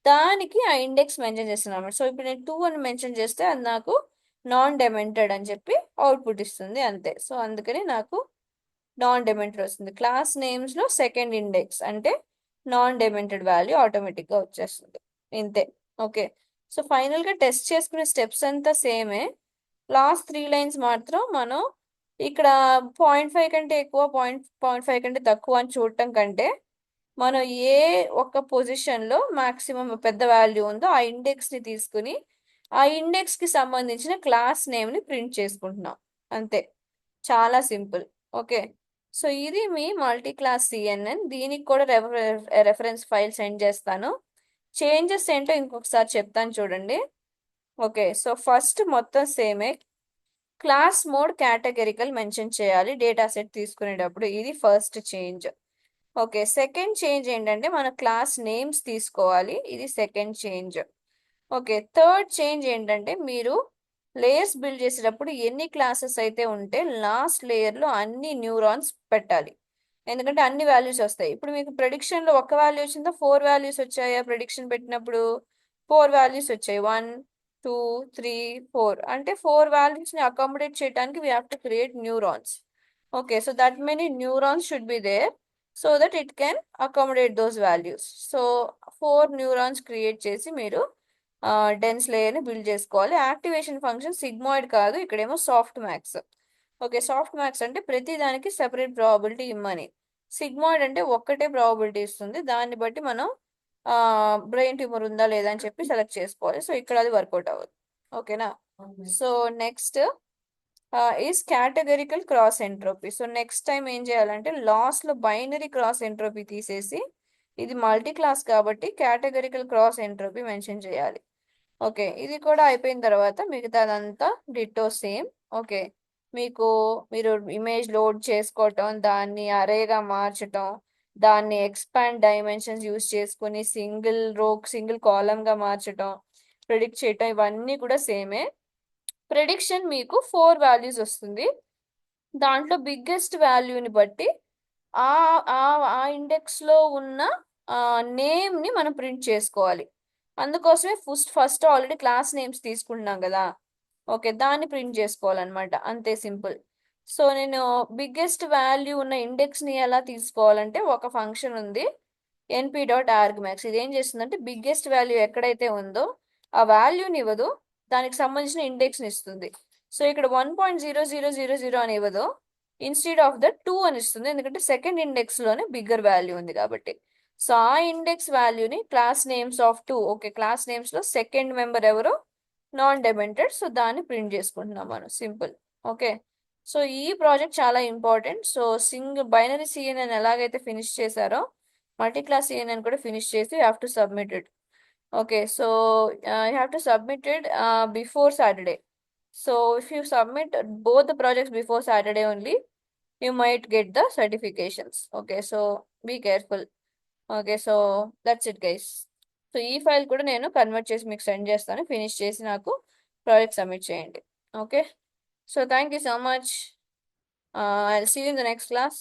దానికి ఆ ఇండెక్స్ మెన్షన్ చేస్తున్నాను అనమాట. సో ఇప్పుడు నేను 2 అని మెన్షన్ చేస్తే అది నాకు నాన్ డెమెంటెడ్ అని చెప్పి అవుట్పుట్ ఇస్తుంది అంతే. సో అందుకని నాకు నాన్ డెమెంటెడ్ వస్తుంది. క్లాస్ నేమ్స్లో సెకండ్ ఇండెక్స్ అంటే నాన్ డెమెంటెడ్ వాల్యూ ఆటోమేటిక్గా వచ్చేస్తుంది ఇంతే. ఓకే, సో ఫైనల్గా టెస్ట్ చేసుకునే స్టెప్స్ అంతా సేమే. లాస్ట్ 3 లైన్స్ మాత్రం మనం ఇక్కడ 0.5 కంటే ఎక్కువ, 0.5 కంటే తక్కువ అని చూడటం కంటే మనం ఏ ఒక్క పొజిషన్లో మాక్సిమం పెద్ద వాల్యూ ఉందో ఆ ఇండెక్స్ని తీసుకుని ఆ ఇండెక్స్కి సంబంధించిన క్లాస్ నేమ్ని ప్రింట్ చేసుకుంటున్నాం అంతే. చాలా సింపుల్. ఓకే, సో ఇది మీ మల్టీ క్లాస్ సిఎన్ఎన్. దీనికి కూడా రెఫరెన్స్ ఫైల్ సెండ్ చేస్తాను. చేంజెస్ ఏంటో ఇంకొకసారి చెప్తాను చూడండి. ఓకే, సో ఫస్ట్ మొత్తం సేమే. క్లాస్ మోడ్ కేటగిరికల్ మెన్షన్ చేయాలి డేటా సెట్ తీసుకునేటప్పుడు, ఇది first change. Okay, second change ఏంటంటే మన క్లాస్ నేమ్స్ తీసుకోవాలి, ఇది second change. Okay, third change ఏంటంటే మీరు లేయర్స్ బిల్డ్ చేసేటప్పుడు ఎన్ని క్లాసెస్ అయితే ఉంటే లాస్ట్ లేయర్లో అన్ని న్యూరాన్స్ పెట్టాలి. ఎందుకంటే అన్ని వాల్యూస్ వస్తాయి. ఇప్పుడు మీకు ప్రెడిక్షన్లో ఒక వాల్యూ వచ్చిందా, 4 వాల్యూస్ వచ్చాయా? ప్రెడిక్షన్ పెట్టినప్పుడు 4 వాల్యూస్ వచ్చాయి, 1 2 3 4 అంటే 4 వాల్యూస్ని అకామిడేట్ చేయడానికి we have to create neurons. Okay, so that many neurons should be there so that it can accommodate those values. So 4 neurons create చేసి మీరు డెన్స్ లేయర్ని బిల్డ్ చేసుకోవాలి. యాక్టివేషన్ ఫంక్షన్ సిగ్మాయిడ్ కాదు, ఇక్కడేమో soft max. Okay, soft max అంటే ప్రతి దానికి separate probability ఇమ్మని. సిగ్మాయిడ్ అంటే ఒక్కటే ప్రాబబిలిటీ ఇస్తుంది, దాన్ని బట్టి మనం బ్రెయిన్ ట్యూమర్ ఉందా లేదా అని చెప్పి సెలెక్ట్ చేసుకోవాలి. సో ఇక్కడ అది వర్కౌట్ అవ్వదు. ఓకేనా? So next is categorical cross entropy. So next time ఏం చేయాలంటే లాస్ట్లో బైనరీ క్రాస్ ఎంట్రోపీ తీసేసి, ఇది మల్టీ క్లాస్ కాబట్టి కేటగరికల్ క్రాస్ ఎంట్రోపీ మెన్షన్ చేయాలి. ఓకే, ఇది కూడా అయిపోయిన తర్వాత మిగతాదంతా డిట్టో సేమ్. ఓకే, మీరు ఇమేజ్ లోడ్ చేసుకోవటం, దాన్ని అరేగా మార్చటం, దాన్ని ఎక్స్పాండ్ డైమెన్షన్స్ యూస్ చేసుకుని సింగిల్ రో సింగిల్ కాలమ్గా మార్చటం, ప్రిడిక్ట్ చేయటం, ఇవన్నీ కూడా సేమే. ప్రిడిక్షన్ మీకు 4 వాల్యూస్ వస్తుంది. దాంట్లో బిగ్గెస్ట్ వాల్యూని బట్టి ఆ ఆ ఆ ఇండెక్స్లో ఉన్న నేమ్ని మనం ప్రింట్ చేసుకోవాలి. అందుకోసమే ఫస్ట్ ఆల్రెడీ క్లాస్ నేమ్స్ తీసుకుంటున్నాం కదా. ఓకే, దాన్ని ప్రింట్ చేసుకోవాలన్నమాట, అంతే సింపుల్. సో నేను బిగ్గెస్ట్ వాల్యూ ఉన్న ఇండెక్స్ని ఎలా తీసుకోవాలంటే ఒక ఫంక్షన్ ఉంది np.argmax. ఇది ఏం చేస్తుందంటే బిగ్గెస్ట్ వాల్యూ ఎక్కడైతే ఉందో ఆ వాల్యూని ఇవ్వదు, దానికి సంబంధించిన ఇండెక్స్ని ఇస్తుంది. సో ఇక్కడ 1.0000 అని ఇవ్వదు, ఇన్స్టెడ్ ఆఫ్ ద 2 అని ఇస్తుంది, ఎందుకంటే సెకండ్ ఇండెక్స్లోనే బిగ్గర్ వాల్యూ ఉంది కాబట్టి. సో ఆ ఇండెక్స్ వాల్యూని class names of 2, okay, class నేమ్స్లో సెకండ్ మెంబర్ ఎవరు నాన్ డెమెంటెడ్, సో దాన్ని ప్రింట్ చేసుకుంటున్నాం మనం, సింపుల్. ఓకే, సో ఈ ప్రాజెక్ట్ చాలా ఇంపార్టెంట్. సో బైనరీ సిఎన్ఎన్ ఎలాగైతే ఫినిష్ చేశారో మల్టీ క్లాస్ సిఎన్ఎన్ కూడా ఫినిష్ చేసి you have to submit it. Okay, so you have to submit it before Saturday. So if you submit both the projects before Saturday only, you might get the certifications. Okay, so be careful. Okay, so that's it guys. So ఈ file కూడా నేను convert చేసి మీకు send చేస్తాను, finish చేసి నాకు project submit చేయండి. Okay, so thank you so much. I'll see you in the next class.